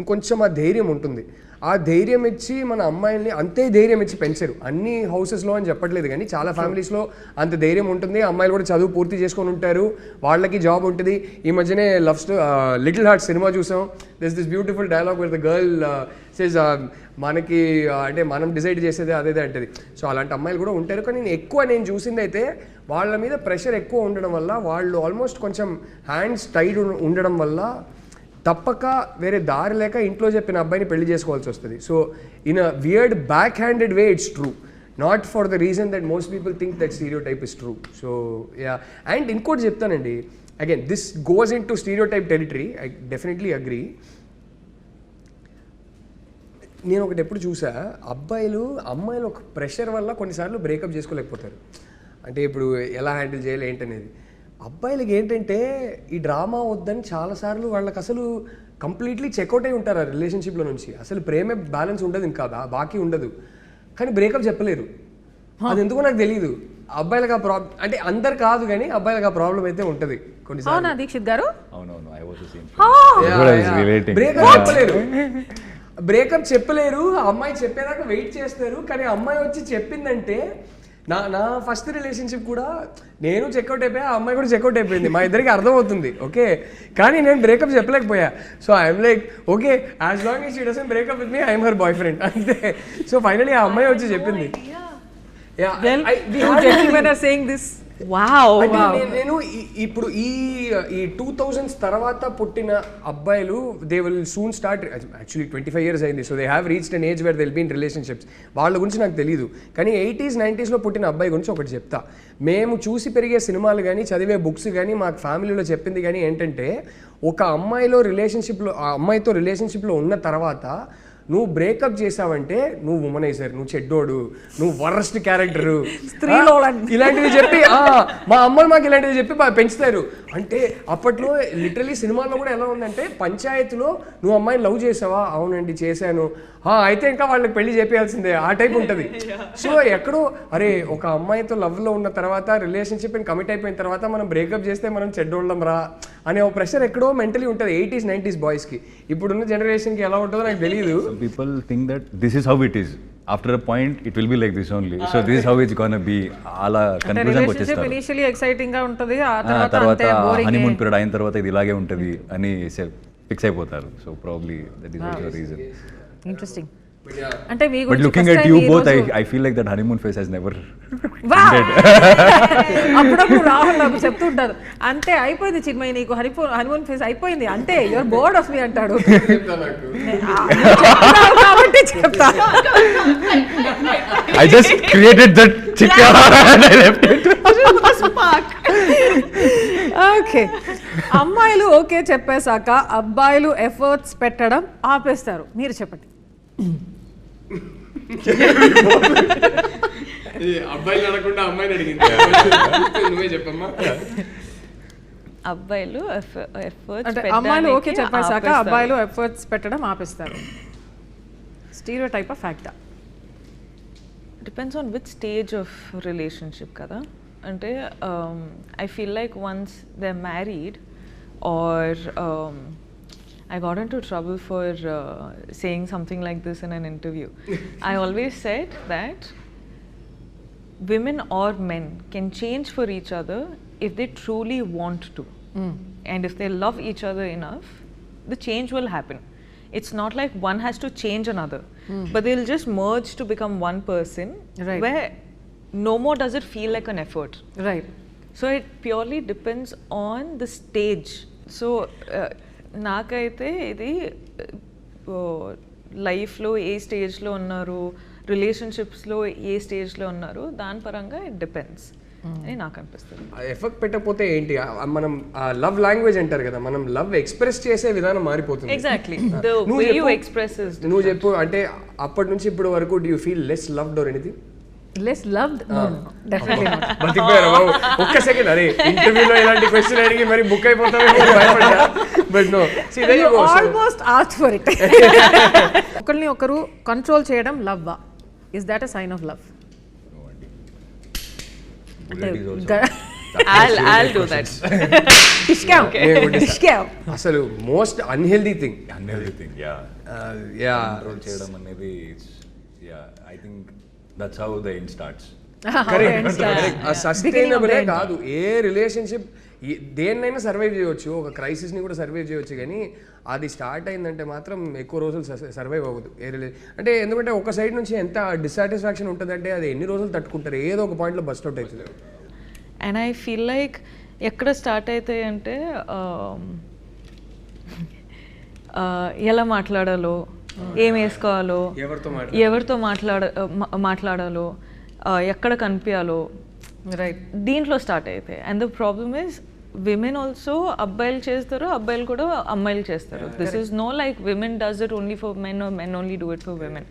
ఇంకొంచెం ఆ ధైర్యం ఉంటుంది. ఆ ధైర్యం ఇచ్చి మన అమ్మాయిల్ని అంతే ధైర్యం ఇచ్చి పెంచరు. అన్ని హౌసెస్లో అని చెప్పట్లేదు, కానీ చాలా ఫ్యామిలీస్లో అంత ధైర్యం ఉంటుంది. అమ్మాయిలు కూడా చదువు పూర్తి చేసుకొని ఉంటారు, వాళ్ళకి జాబ్ ఉంటుంది. ఈ మధ్యనే లిటిల్ హార్ట్ సినిమా చూసాం. This beautiful dialogue with the girl says మనకి అంటే మనం డిసైడ్ చేసేది అదేదే అంటది. సో అలాంటి అమ్మాయిలు కూడా ఉంటారు. కానీ నేను చూసింది అయితే వాళ్ళ మీద ప్రెషర్ ఎక్కువ ఉండడం వల్ల, వాళ్ళు ఆల్మోస్ట్ కొంచెం హ్యాండ్స్ టైడ్ ఉండడం వల్ల తప్పక వేరే దారి లేక ఇంట్లో చెప్పిన అబ్బాయిని పెళ్లి చేసుకోవాల్సి వస్తుంది. So in a weird back handed way it's true, not for the reason that most people think that stereo type is true. So yeah, and ఇంకోటి చెప్తానండి, again this goes in to stereo type territory. I definitely agree. నేను ఒకటి ఎప్పుడు చూసా, అమ్మాయిలు ఒక pressure వల్ల కొన్నిసార్లు బ్రేకప్ చేసుకోలేకపోతారు. అంటే ఇప్పుడు ఎలా హ్యాండిల్ చేయాలి ఏంటనేది. అబ్బాయిలకి ఏంటంటే ఈ డ్రామా వద్దని చాలాసార్లు వాళ్ళకి అసలు కంప్లీట్లీ చెక్అవుట్ అయి ఉంటారు ఆ రిలేషన్షిప్లో నుంచి. అసలు ప్రేమే బ్యాలెన్స్ ఉండదు, ఇంకా బాకీ ఉండదు, కానీ బ్రేకప్ చెప్పలేరు. అది ఎందుకో నాకు తెలియదు. అబ్బాయిలకు ఆ ప్రాబ్లం అంటే అందరు కాదు, కానీ అబ్బాయిలకు ఆ ప్రాబ్లం అయితే ఉంటుంది కొన్నిసార్లు.
దీక్షిత్ గారు
బ్రేకప్ చెప్పలేరు. అమ్మాయి చెప్పేదాకా వెయిట్ చేస్తారు, కానీ అమ్మాయి వచ్చి చెప్పిందంటే నా ఫస్ట్ రిలేషన్షిప్ కూడా నేను చెక్అవుట్ అయిపోయా, ఆ అమ్మాయి కూడా చెక్అవుట్ అయిపోయింది. మా ఇద్దరికి అర్థమవుతుంది, ఓకే, కానీ నేను బ్రేకప్ చెప్పలేకపోయా. So I'm like okay, as long as she doesn't break up with me I'm her boy friend అంతే. సో ఫైనలీ ఆ అమ్మాయి వచ్చి చెప్పింది. నేను ఇప్పుడు ఈ 2000s తర్వాత పుట్టిన అబ్బాయిలు they will soon start, actually 25 years అయింది. So they have reached an age where they will be in relationships. వాళ్ళ గురించి నాకు తెలియదు, కానీ 80s 90s పుట్టిన అబ్బాయి గురించి ఒకటి చెప్తా. మేము చూసి పెరిగే సినిమాలు కానీ చదివే బుక్స్ కానీ మాకు ఫ్యామిలీలో చెప్పింది కానీ ఏంటంటే, ఒక అమ్మాయితో రిలేషన్షిప్లో ఉన్న తర్వాత నువ్వు బ్రేకప్ చేసావంటే నువ్వు ఉమనైజర్, నువ్వు చెడ్డోడు, నువ్వు వరస్ట్ క్యారెక్టరు, ఇలాంటివి చెప్పి మా అమ్మలు మాకు ఇలాంటివి చెప్పి పెంచుతారు. అంటే అప్పట్లో లిటరలీ సినిమాల్లో కూడా ఎలా ఉందంటే, పంచాయతీలో నువ్వు అమ్మాయిని లవ్ చేసావా, అవునండి చేశాను, అయితే ఇంకా వాళ్ళకి పెళ్లి చేయాల్సిందే, ఆ టైప్ ఉంటుంది. సో ఎక్కడో అరే ఒక అమ్మాయితో లవ్లో ఉన్న తర్వాత రిలేషన్షిప్ కమిట్ అయిపోయిన తర్వాత మనం బ్రేకప్ చేస్తే మనం చెడ్డోళ్ళం రా అనే ఒక ప్రెషర్ ఎక్కడో మెంటలీ ఉంటుంది 80s 90s బాయ్స్కి. ఇప్పుడున్న జనరేషన్కి ఎలా ఉంటుందో నాకు తెలియదు.
People think that this is how it is. After a point it will be like this only. So this is how it's gonna be. అలా కన్క్లూజన్ వచ్చేస్తారు.
ఇనిషియల్లీ ఎక్సైటింగ్ గా ఉంటది, ఆ
తర్వాత హనీమూన్ పీరియడ్ అయిన తర్వాత ఇది ఇలాగే ఉంటది అని ఫిక్స్ అయిపోతారు. So probably that is also reason.
Interesting. అంటే మీ
But looking at you both, I feel like that honeymoon phase has never
ended. అప్పుడప్పుడు రాహుల్ నాకు చెప్తుంటారు, అంతే అయిపోయింది చిన్మయి, నీకు హనీమూన్ ఫేజ్ అయిపోయింది అంతే, యువర్ బోర్డ్ ఆఫ్ మీ అంటాడు. కాబట్టి చెప్తా.
I just created that chick and I left it.
Okay. అమ్మాయిలు ఓకే చెప్పేశాక అబ్బాయిలు ఎఫర్ట్స్ పెట్టడం ఆపేస్తారు, మీరు చెప్పండి.
అబ్బాయిలు అడగకుండా అమ్మాయిని అడిగింది, నువ్వే చెప్పమ్మా.
అబ్బాయిలు
అంటే అమ్మాయిలు ఓకే చెప్పేశాక అబ్బాయిలు ఎఫర్ట్స్ పెట్టడం ఆపేస్తారు. స్టీరియోటైప్ ఆఫ్ ఫ్యాక్టా?
Depends on which stage of relationship కదా. అంటే I feel like once they are married or I got into trouble for saying something like this in an interview. I always said that women or men can change for each other if they truly want to. And if they love each other enough, the change will happen. It's not like one has to change another, but they'll just merge to become one person,
right, where
no more does it feel like an effort.
Right.
So it purely depends on the stage. So నాకైతే ఇది లైఫ్లో ఏ స్టేజ్లో ఉన్నారు, రిలేషన్షిప్స్లో ఏ స్టేజ్లో ఉన్నారు, దాని పరంగా it depends అని నాకు అనిపిస్తుంది.
ఎఫెక్ట్ పెట్టకపోతే ఏంటి, మనం లవ్ లాంగ్వేజ్ అంటారు కదా, మనం లవ్ ఎక్స్ప్రెస్ చేసే విధానం మారిపోతుంది.
Exactly, the way you express is.
నువ్వు చెప్పు, అంటే అప్పటి నుంచి ఇప్పటి వరకు do you feel less loved or anything?
Less loved? No, definitely not.
బతికిపోయారు బాబు, ఒక్క సెకండ్. అరే ఇంటర్వ్యూలో ఇలాంటి క్వశ్చన్ అడిగి మరి బుక్ అయిపోతామేమో భయపడ్డా. But no, see there you go.
Almost asked for it. ఒకరిని ఒకరు కంట్రోల్ చేయడం లవ్వా? Is that a sign of love?
I'll do that.
అసలు మోస్ట్ అన్హెల్దీ థింగ్.
కంట్రోల్ చేయడం అనేది, I think that's how the end starts.
Sustainable కాదు ఏ relationship. దేన్నైనా సర్వైవ్ చేయవచ్చు, ఒక క్రైసిస్ని కూడా సర్వైవ్ చేయవచ్చు, కానీ అది స్టార్ట్ అయిందంటే మాత్రం ఎక్కువ రోజులు సర్వైవ్ అవ్వదు ఏ అంటే. ఎందుకంటే ఒక సైడ్ నుంచి ఎంత డిస్సాటిస్ఫాక్షన్ ఉంటుందంటే అది ఎన్ని రోజులు తట్టుకుంటారు, ఏదో ఒక పాయింట్లో బస్ట్ అవుట్ అవుతుంది.
అండ్ ఐ ఫీల్ లైక్ ఎక్కడ స్టార్ట్ అవుతాయి అంటే ఎలా మాట్లాడాలో, ఏం వేసుకోవాలో, ఎవరితో మాట్లాడాలో, ఎక్కడ కనిపించాలో, రైట్, దీంట్లో స్టార్ట్ అవుతాయి. And the problem is women also అబ్బాయిలు చేస్తారు, అబ్బాయిలు కూడా అమ్మాయిలు చేస్తారు. This is no like women does it only for men or men only do it for women.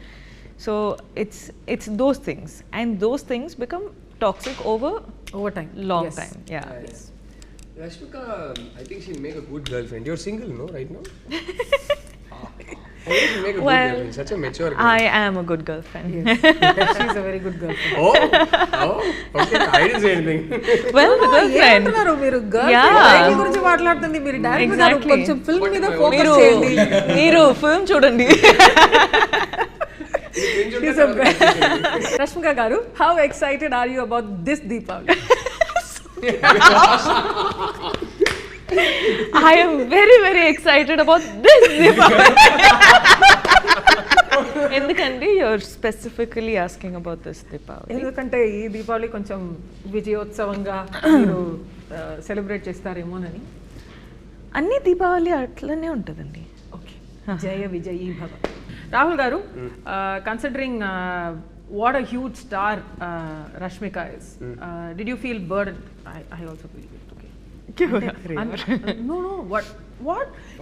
So it's those things, and those things become toxic over
time,
long
yes.
time. Yeah.
Yes. Rashmika, I think she'll make a good girlfriend. You're single, no, right now? How will you make a good girlfriend? Such a mature girl.
I am a good girlfriend.
Yes. She's a very good girlfriend.
Okay. I didn't say anything.
Well, the girlfriend.
మీరు girlfriend గురించి మాట్లాడుతుంది, మీరు direct గా కొంచెం film మీద focus చేయండి.
మీరు film చూడండి.
Rashmika garu, how excited are you about this Deepavali?
I am very, very excited about this Deepavali. ఎందుకంటే you're specifically asking about this Deepavali?
ఎందుకంటే ఈ దీపావళి కొంచెం విజయోత్సవంగా మీరు సెలబ్రేట్ చేస్తారేమోనని.
అన్ని దీపావళి అట్లనే ఉంటుందండి.
ఓకే, జయ విజయీ భవ. Rahul garu, considering what a huge star Rashmika is, did you feel burdened? I also feel it. Okay. No, what?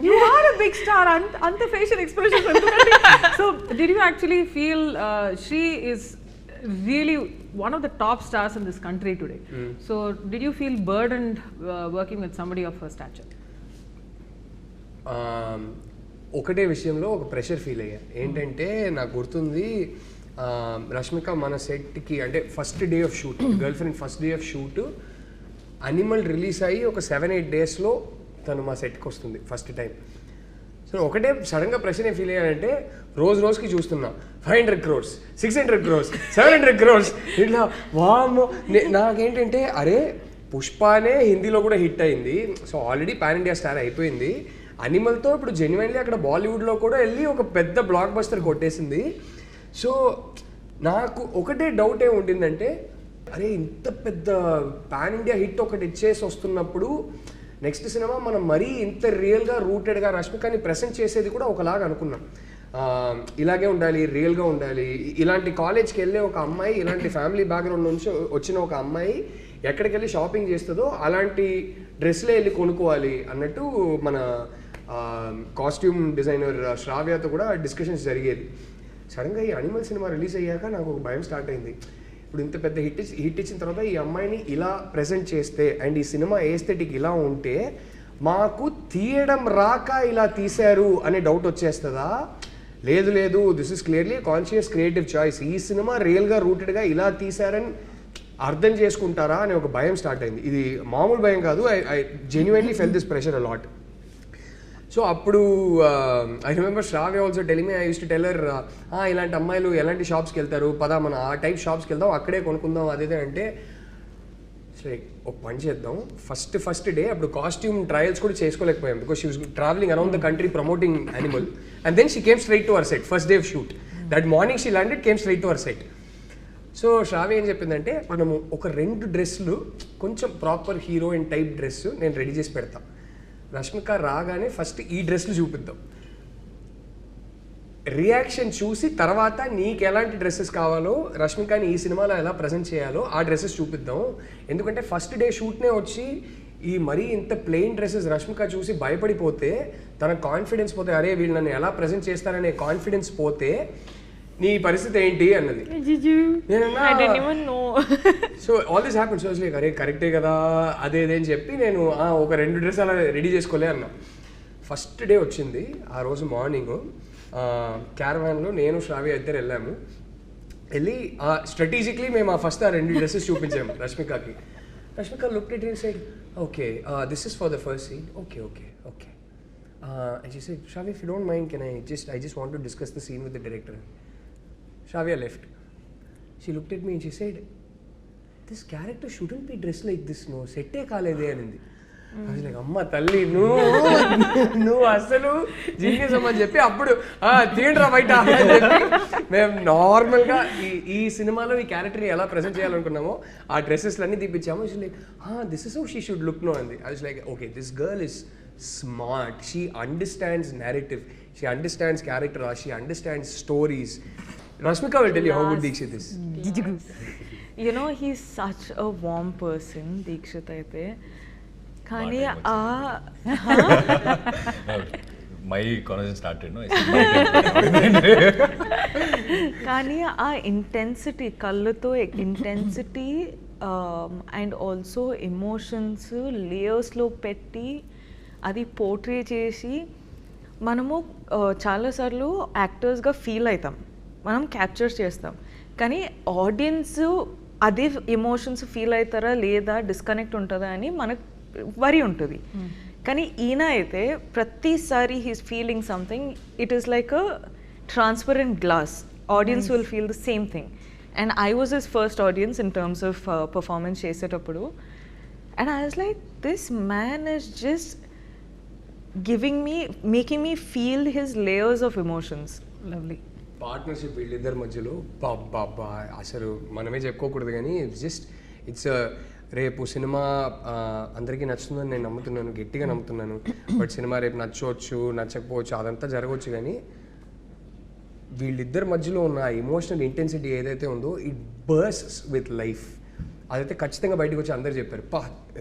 You are a big star. Anta facial expressions. So, did you actually feel she is really one of the top stars in this country today? So, did you feel burdened working with somebody of her stature?
ఒకటే విషయంలో ఒక pressure feel అయ్యా. ఏంటంటే నాకు గుర్తుంది, రష్మిక మన సెట్కి అంటే first day of shoot, girl friend first day of shoot animal release అయ్యి ఒక 7-8 డేస్లో తను మా సెట్కి వస్తుంది ఫస్ట్ టైం. సో ఒకటే సడన్గా ప్రెషర్ ఏం ఫీల్ అయ్యానంటే, రోజుకి చూస్తున్నా 500 crores, 600 crores, 700 crores ఇట్లా. వామ్మో, నాకేంటంటే అరే పుష్పనే హిందీలో కూడా హిట్ అయింది, so already pan India star అయిపోయింది. అనిమల్తో ఇప్పుడు జెన్యున్లీ అక్కడ బాలీవుడ్లో కూడా వెళ్ళి ఒక పెద్ద బ్లాక్ బస్టర్ కొట్టేసింది. సో నాకు ఒకటే డౌట్ ఏమి ఉండిందంటే, అరే ఇంత పెద్ద పాన్ ఇండియా హిట్ ఒకటి ఇచ్చేసి వస్తున్నప్పుడు నెక్స్ట్ సినిమా మనం మరీ ఇంత రియల్గా రూటెడ్గా రష్మికని ప్రెజెంట్ చేసేది కూడా ఒకలాగా అనుకున్నాం. ఇలాగే ఉండాలి, రియల్గా ఉండాలి. ఇలాంటి కాలేజ్కి వెళ్ళే ఒక అమ్మాయి, ఇలాంటి ఫ్యామిలీ బ్యాక్గ్రౌండ్ నుంచి వచ్చిన ఒక అమ్మాయి ఎక్కడికి వెళ్ళి షాపింగ్ చేస్తుందో అలాంటి డ్రెస్లే వెళ్ళి కొనుక్కోవాలి అన్నట్టు మన కాస్ట్యూమ్ డిజైనర్ శ్రావ్యతో కూడా డిస్కషన్స్ జరిగేది. సడన్గా ఈ అనిమల్ సినిమా రిలీజ్ అయ్యాక నాకు ఒక భయం స్టార్ట్ అయింది. ఇప్పుడు ఇంత పెద్ద హిట్ ఇచ్చిన తర్వాత ఈ అమ్మాయిని ఇలా ప్రజెంట్ చేస్తే అండ్ ఈ సినిమా ఏస్థెటిక్ ఇలా ఉంటే మాకు తీయడం రాక ఇలా తీశారు అనే డౌట్ వచ్చేస్తుందా? లేదు లేదు, this is clearly conscious creative choice. ఈ సినిమా రియల్గా రూటెడ్గా ఇలా తీశారని అర్థం చేసుకుంటారా అనే ఒక భయం స్టార్ట్ అయింది. ఇది మామూలు భయం కాదు. I genuinely felt this pressure a lot. So అప్పుడు I remember Shravya also telling me, I used to tell her, ఇలాంటి అమ్మాయిలు ఎలాంటి షాప్స్కి వెళ్తారు, పదా మనం ఆ టైప్ షాప్స్కి వెళ్దాం, అక్కడే కొనుక్కుందాం అదేదే అంటే లైక్ ఒక పని చేద్దాం. ఫస్ట్ డే అప్పుడు కాస్ట్యూమ్ ట్రయల్స్ కూడా చేసుకోలేకపోయాం because she was travelling around the country promoting Animal and then she came straight to our set. First day of shoot that morning she landed, came straight to our set. So Shravya ఏం చెప్పిందంటే, మనము ఒక 2 డ్రెస్సులు కొంచెం proper heroine type dress నేను ready చేసి పెడతాను, రష్మిక రాగానే ఫస్ట్ ఈ డ్రెస్లు చూపిద్దాం, రియాక్షన్ చూసి తర్వాత నీకు ఎలాంటి డ్రెస్సెస్ కావాలో, రష్మికని ఈ సినిమాలో ఎలా ప్రజెంట్ చేయాలో ఆ డ్రెస్సెస్ చూపిద్దాం. ఎందుకంటే ఫస్ట్ డే షూట్నే వచ్చి ఈ మరీ ఇంత ప్లెయిన్ డ్రెస్సెస్ రష్మిక చూసి భయపడిపోతే తన కాన్ఫిడెన్స్ పోతే, అరే వీళ్ళు నన్ను ఎలా ప్రజెంట్ చేస్తారనే కాన్ఫిడెన్స్ పోతే నీ పరిస్థితి ఏంటి అన్నది. So all this happen. So like అరే కరెక్టే కదా అదే అని చెప్పి నేను ఒక 2 డ్రెస్ అలా రెడీ చేసుకోలే అన్నా. ఫస్ట్ డే వచ్చింది. ఆ రోజు మార్నింగ్ క్యారవాన్లో నేను శ్రావ్య ఇద్దరు వెళ్ళాము. వెళ్ళి స్ట్రాటజిక్లీ మేము ఫస్ట్ ఆ 2 డ్రెస్సెస్ చూపించాము రష్మికకి. Rashmika looked at it side, okay this is for the first scene, okay okay okay. And she said, Shravya, if you don't mind, can I just want to discuss the scene with the director. Shravya left. She looked at me and she said, this character shouldn't be dressed like this, no. Sette kaalede anindi. I was like, amma talli, నువ్వు అసలు genius అమ్మని చెప్పి అప్పుడు తీయండిరా బయట అని చెప్పి మేము నార్మల్గా ఈ సినిమాలో ఈ క్యారెక్టర్ని ఎలా ప్రజెంట్ చేయాలనుకున్నామో ఆ డ్రెస్సెస్లన్నీ తీపిచ్చాము. She like this is how she should look no అంది. I was like, okay, this girl is smart, she understands narrative, she understands character, she understands stories. Rashmika will tell you how good Dheekshith is.
You know, he's such a warm person, Dheekshith aithe. Kani
my conversation started, no?
Kani intensity, kalluto intensity and also emotions layers lo petti అది portray చేసి మనము చాలాసార్లు యాక్టర్స్గా feel అవుతాం, మనం capture చేస్తాం, కానీ audience అదే emotions feel అవుతారా లేదా, డిస్కనెక్ట్ ఉంటుందా అని మనకు వరి ఉంటుంది. కానీ ఈయన అయితే ప్రతిసారి he's feeling something, it is like a transparent glass, audience will feel the same thing. And I was his first audience in terms of performance చేసేటప్పుడు. And I was like, this man is just making me feel his layers of emotions.
Lovely.
Partnership వీళ్ళిద్దరి మధ్యలో బాబా అసలు మనమే చెప్పుకోకూడదు, కానీ it's రేపు cinema అందరికీ నచ్చుతుందని నేను నమ్ముతున్నాను, గట్టిగా నమ్ముతున్నాను. బట్ సినిమా రేపు నచ్చవచ్చు నచ్చకపోవచ్చు అదంతా జరగవచ్చు, కానీ వీళ్ళిద్దరి మధ్యలో ఉన్న ఎమోషనల్ ఇంటెన్సిటీ ఏదైతే ఉందో ఇట్ బర్స్ట్స్ విత్ లైఫ్. అదైతే ఖచ్చితంగా బయటకు వచ్చి అందరు చెప్పారు,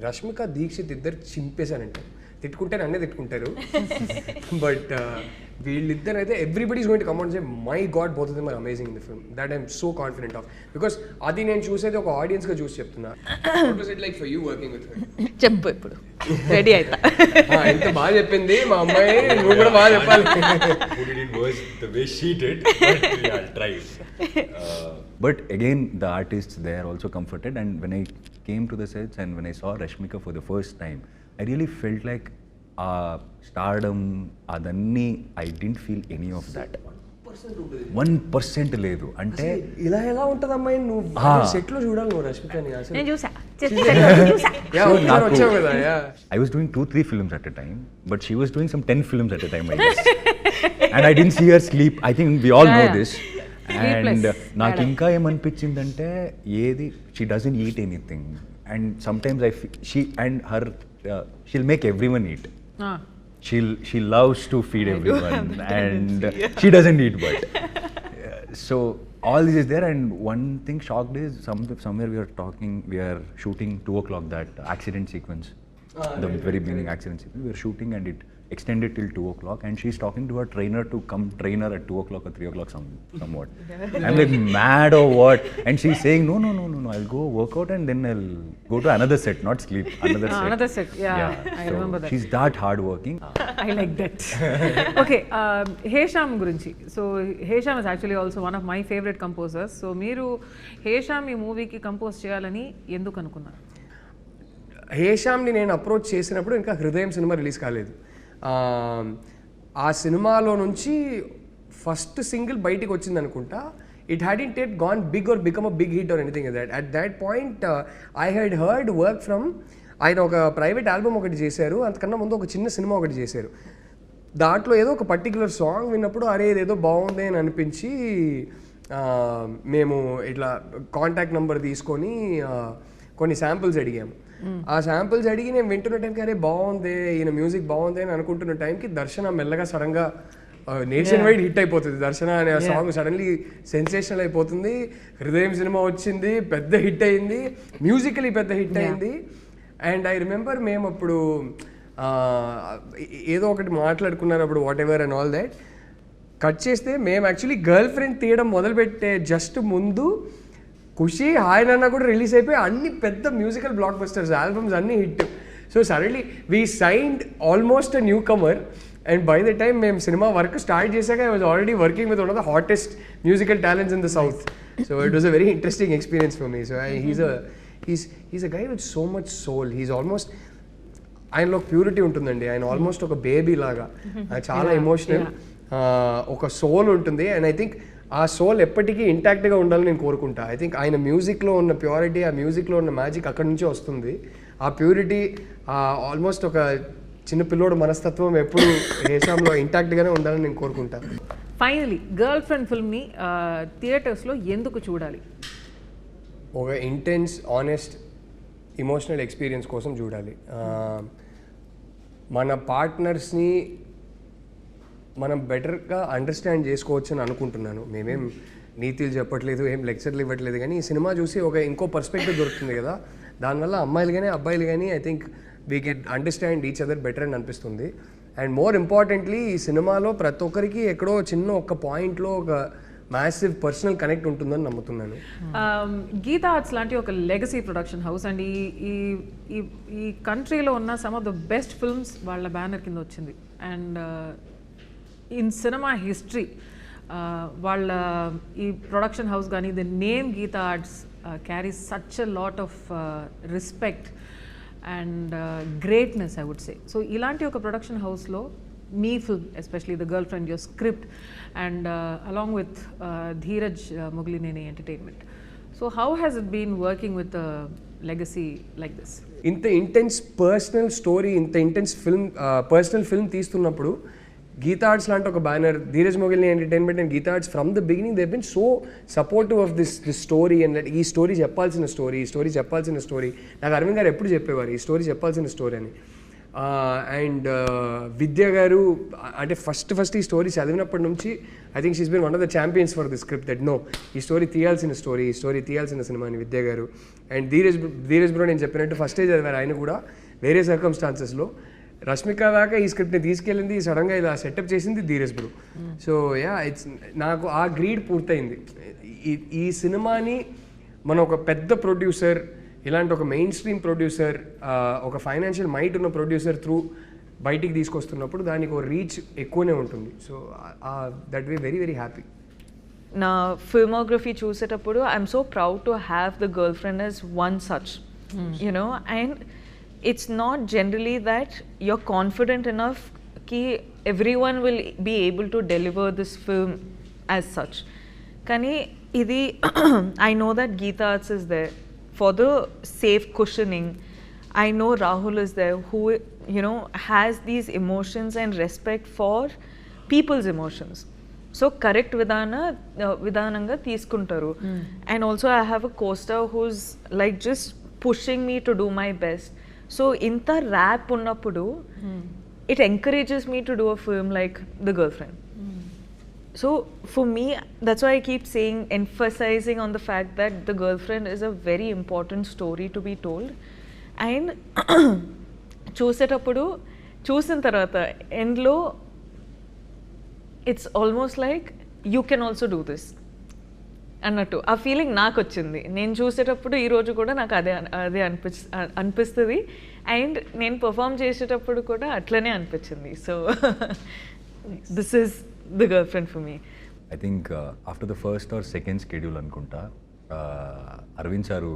రష్మిక దీక్షిత్ ఇద్దరు చింపేశానంటే. తిట్టుకుంటే నన్నే తిట్టుకుంటారు, బట్ వీళ్ళిద్దరు అయితే everybody is going to come and say, my God, both of them are amazing in the film. That I'm so confident of, because అది నేను చూసేది ఒక ఆడియన్స్గా చూసి చెప్తున్నా. What was it like for you working with her?
చెప్పు, ఇప్పుడు ready అవుతా.
ఎంత బాగా చెప్పింది మా అమ్మాయి, నువ్వు కూడా బాగా చెప్పాలి.
The way she did, but yeah, I'll try. But again, the artists there also comforted, and when I came to the sets and when I saw Rashmika for the first time, I really felt like stardom, adanni, I didn't feel any of that. 1% లేదు. అంటే
ఇలా ఎలా ఉంటుంది అమ్మాయి, నువ్వు set లో చూడాలి నువ్వు రష్మికని.
నేను చూసా.
I was doing 2-3 films at a time, but she was doing some 10 films at a time, I guess. And I didn't see her sleep. I think we all know this. And నాకు ఇంకా ఏమనిపించిందంటే, ఏది she doesn't eat anything, and sometimes I feel she and her she'll make everyone eat. She loves to feed everyone, and she doesn't eat, but so all this is there, and one thing shocked is somewhere we are shooting 2 o'clock, that accident sequence, the very beginning accident sequence, we are shooting and it extended till 2 o'clock, and she's talking to her trainer to come train her at 2 o'clock or 3 o'clock somewhat. I'm like, mad or what? And she's saying, no, I'll go work out and then I'll go to another set, not sleep,
Another set, yeah. I
So
remember that.
she's that hard working.
I like that. Okay, Hesham గురించి. So Hesham is actually also one of my favourite composers. So మీరు హేషామ్ ఈ మూవీకి compose చేయాలని ఎందుకు అనుకున్నారు?
హేషామ్ని నేను approach చేసినప్పుడు ఇంకా హృదయం సినిమా రిలీజ్ కాలేదు. ఆ సినిమాలో నుంచి ఫస్ట్ సింగిల్ బయటికి వచ్చింది అనుకుంటా. It hadn't yet gone big or become a big hit or anything that. At that point I had heard work from, ఆయన ఒక ప్రైవేట్ ఆల్బమ్ ఒకటి చేశారు, అంతకన్నా ముందు ఒక చిన్న సినిమా ఒకటి చేశారు. దాంట్లో ఏదో ఒక పర్టికులర్ సాంగ్ విన్నప్పుడు అరే ఇదేదో బాగుంది అని అనిపించి మేము ఇట్లా కాంటాక్ట్ నెంబర్ తీసుకొని కొన్ని శాంపుల్స్ అడిగాము. ఆ శాంపుల్స్ అడిగి నేను వింటున్న టైంకి అరే బాగుంది, ఈయన మ్యూజిక్ బాగుంది అని అనుకుంటున్న టైంకి దర్శన మెల్లగా సడన్గా నేషన్ వైడ్ హిట్ అయిపోతుంది. దర్శన అనే సాంగ్ సడన్లీ సెన్సేషనల్ అయిపోతుంది. హృదయం సినిమా వచ్చింది, పెద్ద హిట్ అయింది, మ్యూజికలీ పెద్ద హిట్ అయింది. అండ్ ఐ రిమెంబర్ మేము అప్పుడు ఏదో ఒకటి మాట్లాడుకున్నారు అప్పుడు, what ever and all that. Cut చేస్తే మేము యాక్చువల్లీ గర్ల్ ఫ్రెండ్ తీయడం మొదలుపెట్టే జస్ట్ ముందు ఖుషి, హాయ్ నాన్న కూడా రిలీజ్ అయిపోయి అన్ని పెద్ద మ్యూజికల్ బ్లాక్ బస్టర్స్ ఆల్బమ్స్ అన్ని hit. So suddenly we signed almost a newcomer. And by the time మేము సినిమా వర్క్ స్టార్ట్ చేశాక I was already working with one of the hottest musical talents in the South. So it was a very interesting experience for me. So he's a guy with so much soul. He's almost, ఆయనలో purity ఉంటుందండి. ఆయన almost ఒక baby లాగా, చాలా emotional, ఒక soul ఉంటుంది. And I think ఆ soul ఎప్పటికీ ఇంటాక్ట్గా ఉండాలని నేను కోరుకుంటా. ఐ థింక్ ఆయన మ్యూజిక్లో ఉన్న ప్యూరిటీ, ఆ మ్యూజిక్లో ఉన్న మ్యాజిక్ అక్కడి నుంచే వస్తుంది. ఆ ప్యూరిటీ, ఆల్మోస్ట్ ఒక చిన్న పిల్లోడు మనస్తత్వం ఎప్పుడు హేషామ్లో ఇంటాక్ట్గానే ఉండాలని నేను కోరుకుంటా.
ఫైనలీ గర్ల్ ఫ్రెండ్ ఫిల్మ్ని థియేటర్స్లో ఎందుకు చూడాలి?
ఒక ఇంటెన్స్, ఆనెస్ట్, ఇమోషనల్ ఎక్స్పీరియన్స్ కోసం చూడాలి. మన పార్ట్నర్స్ని మనం బెటర్గా అండర్స్టాండ్ చేసుకోవచ్చు అని అనుకుంటున్నాను. మేమేం నీతులు చెప్పట్లేదు, ఏం లెక్చర్లు ఇవ్వట్లేదు, కానీ ఈ సినిమా చూసి ఒక ఇంకో పర్స్పెక్టివ్ దొరుకుతుంది కదా. దానివల్ల అమ్మాయిలు కానీ అబ్బాయిలు కానీ I think we can understand each other better అని అనిపిస్తుంది. అండ్ మోర్ ఇంపార్టెంట్లీ ఈ సినిమాలో ప్రతి ఒక్కరికి ఎక్కడో చిన్న ఒక పాయింట్లో ఒక మ్యాసివ్ పర్సనల్ కనెక్ట్ ఉంటుందని నమ్ముతున్నాను.
గీతా ఆర్ట్స్ లాంటి ఒక లెగసీ ప్రొడక్షన్ హౌస్ అండ్ ఈ కంట్రీలో ఉన్న some of the best films వాళ్ళ బ్యానర్ కింద వచ్చింది. అండ్ ఇన్ సినిమా హిస్టరీ వాళ్ళ ఈ ప్రొడక్షన్ హౌస్ కానీ the name Geetha Arts carries such a lot of respect and greatness I would say. So ఇలాంటి ఒక ప్రొడక్షన్ హౌస్లో మీ film, especially the girl friend, your script and along with Dheeraj Mogilineni entertainment. So how has it been working with legacy like this?
ఇంత intense personal story, ఇంత intense film, personal film తీస్తున్నప్పుడు గీతా ఆర్ట్స్ లాంటి ఒక banner, Dheeraj Mogilineni entertainment and Geetha Arts from the beginning they been so supportive of this story. And ఈ story చెప్పాల్సిన story నాకు అరవింద్ గారు ఎప్పుడు చెప్పేవారు ఈ స్టోరీ చెప్పాల్సిన స్టోరీ అని. అండ్ విద్య గారు అంటే ఫస్ట్ ఈ స్టోరీ చదివినప్పటి నుంచి I think she's been one of the champions for the script that no ఈ స్టోరీ తీయాల్సిన సినిమా అని విద్య గారు. అండ్ ధీరజ్ బ్రో నేను చెప్పినట్టు ఫస్టే చదివారు ఆయన కూడా వేరే సర్కమ్స్టాన్సెస్లో. రష్మిక దాకా ఈ స్క్రిప్ట్ని తీసుకెళ్ళింది, సడన్గా ఇలా సెటప్ చేసింది Dheeraj bro. So yeah, it's నాకు ఆ గ్రీడ్ పూర్తయింది. ఈ సినిమాని మనం ఒక పెద్ద ప్రొడ్యూసర్, ఇలాంటి ఒక మెయిన్ స్ట్రీమ్ ప్రొడ్యూసర్, ఒక ఫైనాన్షియల్ మైట్ ఉన్న ప్రొడ్యూసర్ త్రూ బయటికి తీసుకొస్తున్నప్పుడు దానికి ఒక రీచ్ ఎక్కువనే ఉంటుంది. So that way very very happy.
నా ఫిల్మోగ్రఫీ చూసేటప్పుడు I'm so proud to have the girl friend as one such, you know, and it's not generally that you're confident enough ki everyone will be able to deliver this film as such. Kani idi I know that Geeta Arts is there for the safe cushioning. I know Rahul is there who, you know, has these emotions and respect for people's emotions. So correct vidananga తీసుకుంటారు. And also I have a co-star who's like just pushing me to do my best. So inta rap ఉన్నప్పుడు it encourages me to do a film like The Girlfriend. So for me, that's why I keep saying, emphasizing on the fact that The Girlfriend is a very important story to be told. And చూసేటప్పుడు చూసిన తర్వాత ఎండ్లో it's almost like you can also do this అన్నట్టు ఆ feeling నాకు వచ్చింది. నేను చూసేటప్పుడు ఈరోజు కూడా నాకు అదే అదే అనిపిస్తుంది. అండ్ నేను పర్ఫామ్ చేసేటప్పుడు కూడా అట్లనే అనిపించింది. So this is the girl friend for me.
I think after the first or second schedule అనుకుంటా, అల్లు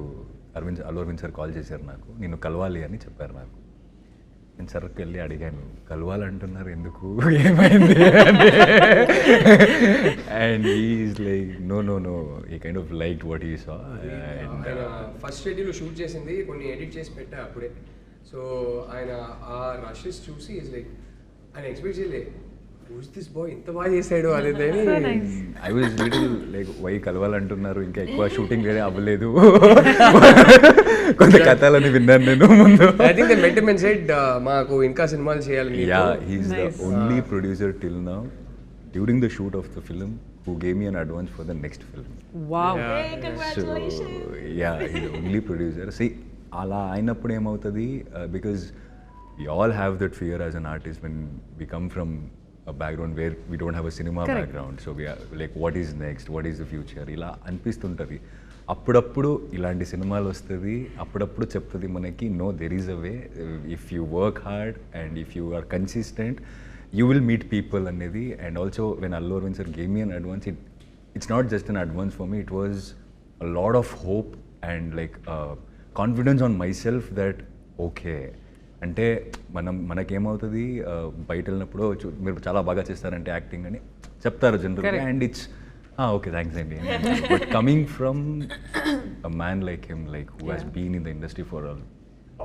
అరవింద్ సార్ కాల్ చేశారు నాకు, నిన్ను కలవాలి అని చెప్పారు నాకు. నేను సర్కి వెళ్ళి అడిగాను, కలవాలంటున్నారు ఎందుకు, ఏమైంది and is like no no no, he kind of like what he saw.
First schedule shoot చేసింది, కొన్ని ఎడిట్ చేసి పెట్టా అప్పుడే. సో ఆయన ఆ రషెస్ చూసి ఈజ్ లైక్, ఆయన ఎక్స్పెక్ట్ చేయలే, who's this boy ఇంత బాగా చేశాడు అనేది.
I was little like, why కలవాలంటున్నారు, ఇంకా ఎక్కువ షూటింగ్ వేరే అవ్వలేదు, కొంత కథలని విన్నాను నేను ముందు.
I think they met him and said మాకు ఇంకా సినిమాలు చేయాలి.
Yeah, he is the only producer till now during the shoot of the film who gave me an advance for the next film.
Wow.
Hey, congratulations.
So yeah, he's the only producer. See, అలా అయినప్పుడు ఏమవుతుంది, because we all have that fear as an artist when we come from a background where we don't have a cinema background. So we are like, what is next, what is the future, ఇలా అనిపిస్తుంటుంది. అప్పుడప్పుడు ఇలాంటి సినిమాలు వస్తుంది, అప్పుడప్పుడు చెప్తుంది మనకి, no, there is a way, if you work hard and if you are consistent you will meet people అనేది. And also when Allu Arvind sir gave me an advance, it's not just an advance for me, it was a lot of hope and like confidence on myself that okay, అంటే మనకేమవుతుంది, బయట వెళ్ళినప్పుడు మీరు చాలా బాగా చేస్తారంటే acting అని చెప్తారు జనరల్గా, అండ్ ఇట్స్ ఓకే థ్యాంక్స్ అండి. But coming from a man like him, like who has been in the industry for a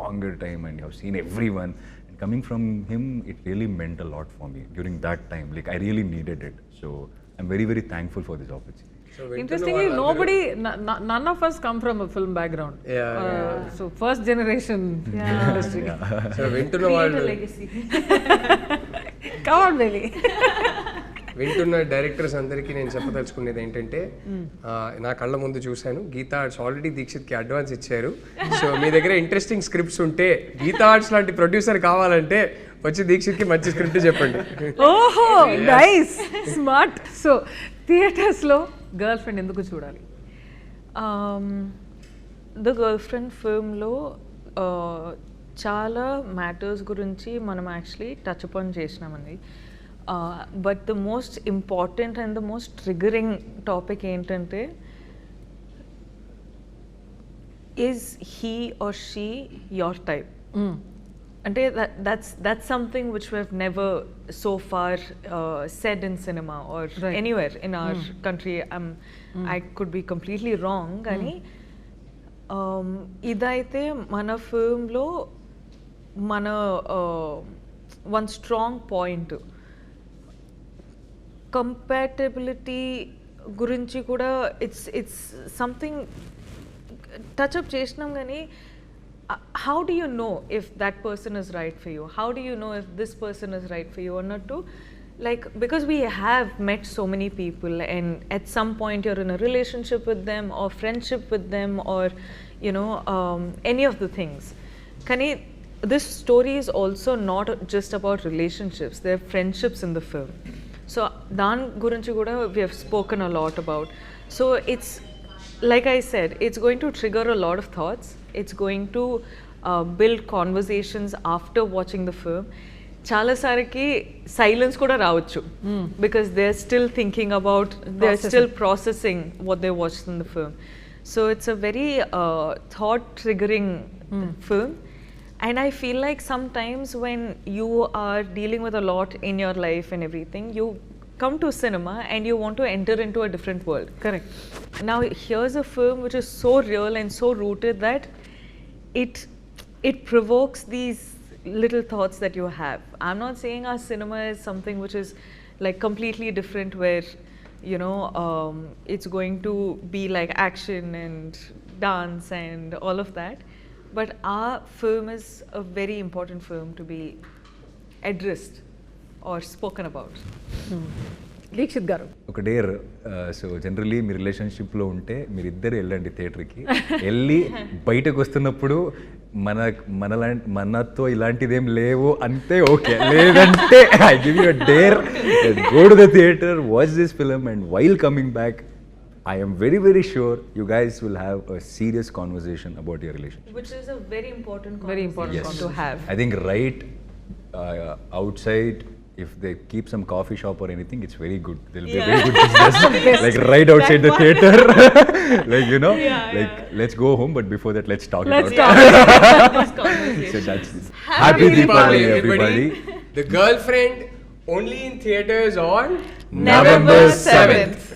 longer time and you have seen everyone, and coming from him, it really meant a lot for me during that time. Like I really needed it, so I'm very very thankful for this opportunity.
Interestingly, none of us come from a film background. So first generation industry.
So వింటున్న వాళ్ళు,
come on baby.
వింటున్న directors అందరికీ నేను చెప్పదలుచుకునేది ఏంటంటే, నా కళ్ళ ముందు చూశాను, గీతా ఆర్ట్స్ ఆల్రెడీ దీక్షిత్కి అడ్వాన్స్ ఇచ్చారు. సో మీ దగ్గర ఇంట్రెస్టింగ్ స్క్రిప్ట్స్ ఉంటే, గీతా ఆర్ట్స్ లాంటి ప్రొడ్యూసర్ కావాలంటే వచ్చి దీక్షిత్కి మంచి స్క్రిప్ట్ చెప్పండి.
ఓహో, నైస్, స్మార్ట్. సో థియేటర్స్లో గర్ల్ ఫ్రెండ్ ఎందుకు చూడాలి?
ద గర్ల్ ఫ్రెండ్ ఫిల్మ్లో చాలా మ్యాటర్స్ గురించి మనం యాక్చువల్లీ టచ్ అపాన్ చేసినామండి. But the most important and the most triggering topic ఏంటంటే, is he or she your type? అంటే that's something which we have never so far said in cinema or anywhere in our country. I could be completely wrong, కానీ ఇదైతే మన ఫిల్మ్లో మన one strong point. Compatibility గురించి కూడా it's something touch up చేసినాం, కానీ how do you know if that person is right for you? How do you know if this person is right for you or not? Like, because we have met so many people and at some point you're in a relationship with them or friendship with them or you know any of the things. Kani, this story is also not just about relationships, there are friendships in the film. So dan gurinchi kuda we have spoken a lot about. So it's like I said, it's going to trigger a lot of thoughts. It's going to build conversations after watching the film. Chala sariki silence kuda raavachu because they're still thinking about, they're still processing what they watched in the film. So it's a very thought triggering film. And I feel like sometimes when you are dealing with a lot in your life and everything, you come to cinema and you want to enter into a different world.
Correct.
Now here's a film which is so real and so rooted that it provokes these little thoughts that you have. I'm not saying our cinema is something which is like completely different where you know it's going to be like action and dance and all of that, but our film is a very important film to be addressed or spoken about.
Dixit గారు
ఒక dare so generally మీ రిలేషన్షిప్లో ఉంటే మీరిద్దరు వెళ్ళండి థియేటర్కి వెళ్ళి బయటకు వస్తున్నప్పుడు మనతో ఇలాంటిదేం లేవు అంతే ఓకే, లేదంటే I give you a dare, go to the theatre, watch this film and while coming back I am very, very sure you guys will have a serious conversation about your relationship.
Which is a very important
Very important
conversation to have.
I think right outside, if they keep some coffee shop or anything, it's very good. There'll be a very good business. Like right outside the theater. Like, you know, like let's go home, but before that, let's talk
Let's
about
talk.
This conversation.
So that's Happy Diwali, everybody.
The Girlfriend only in theaters on
November 7th.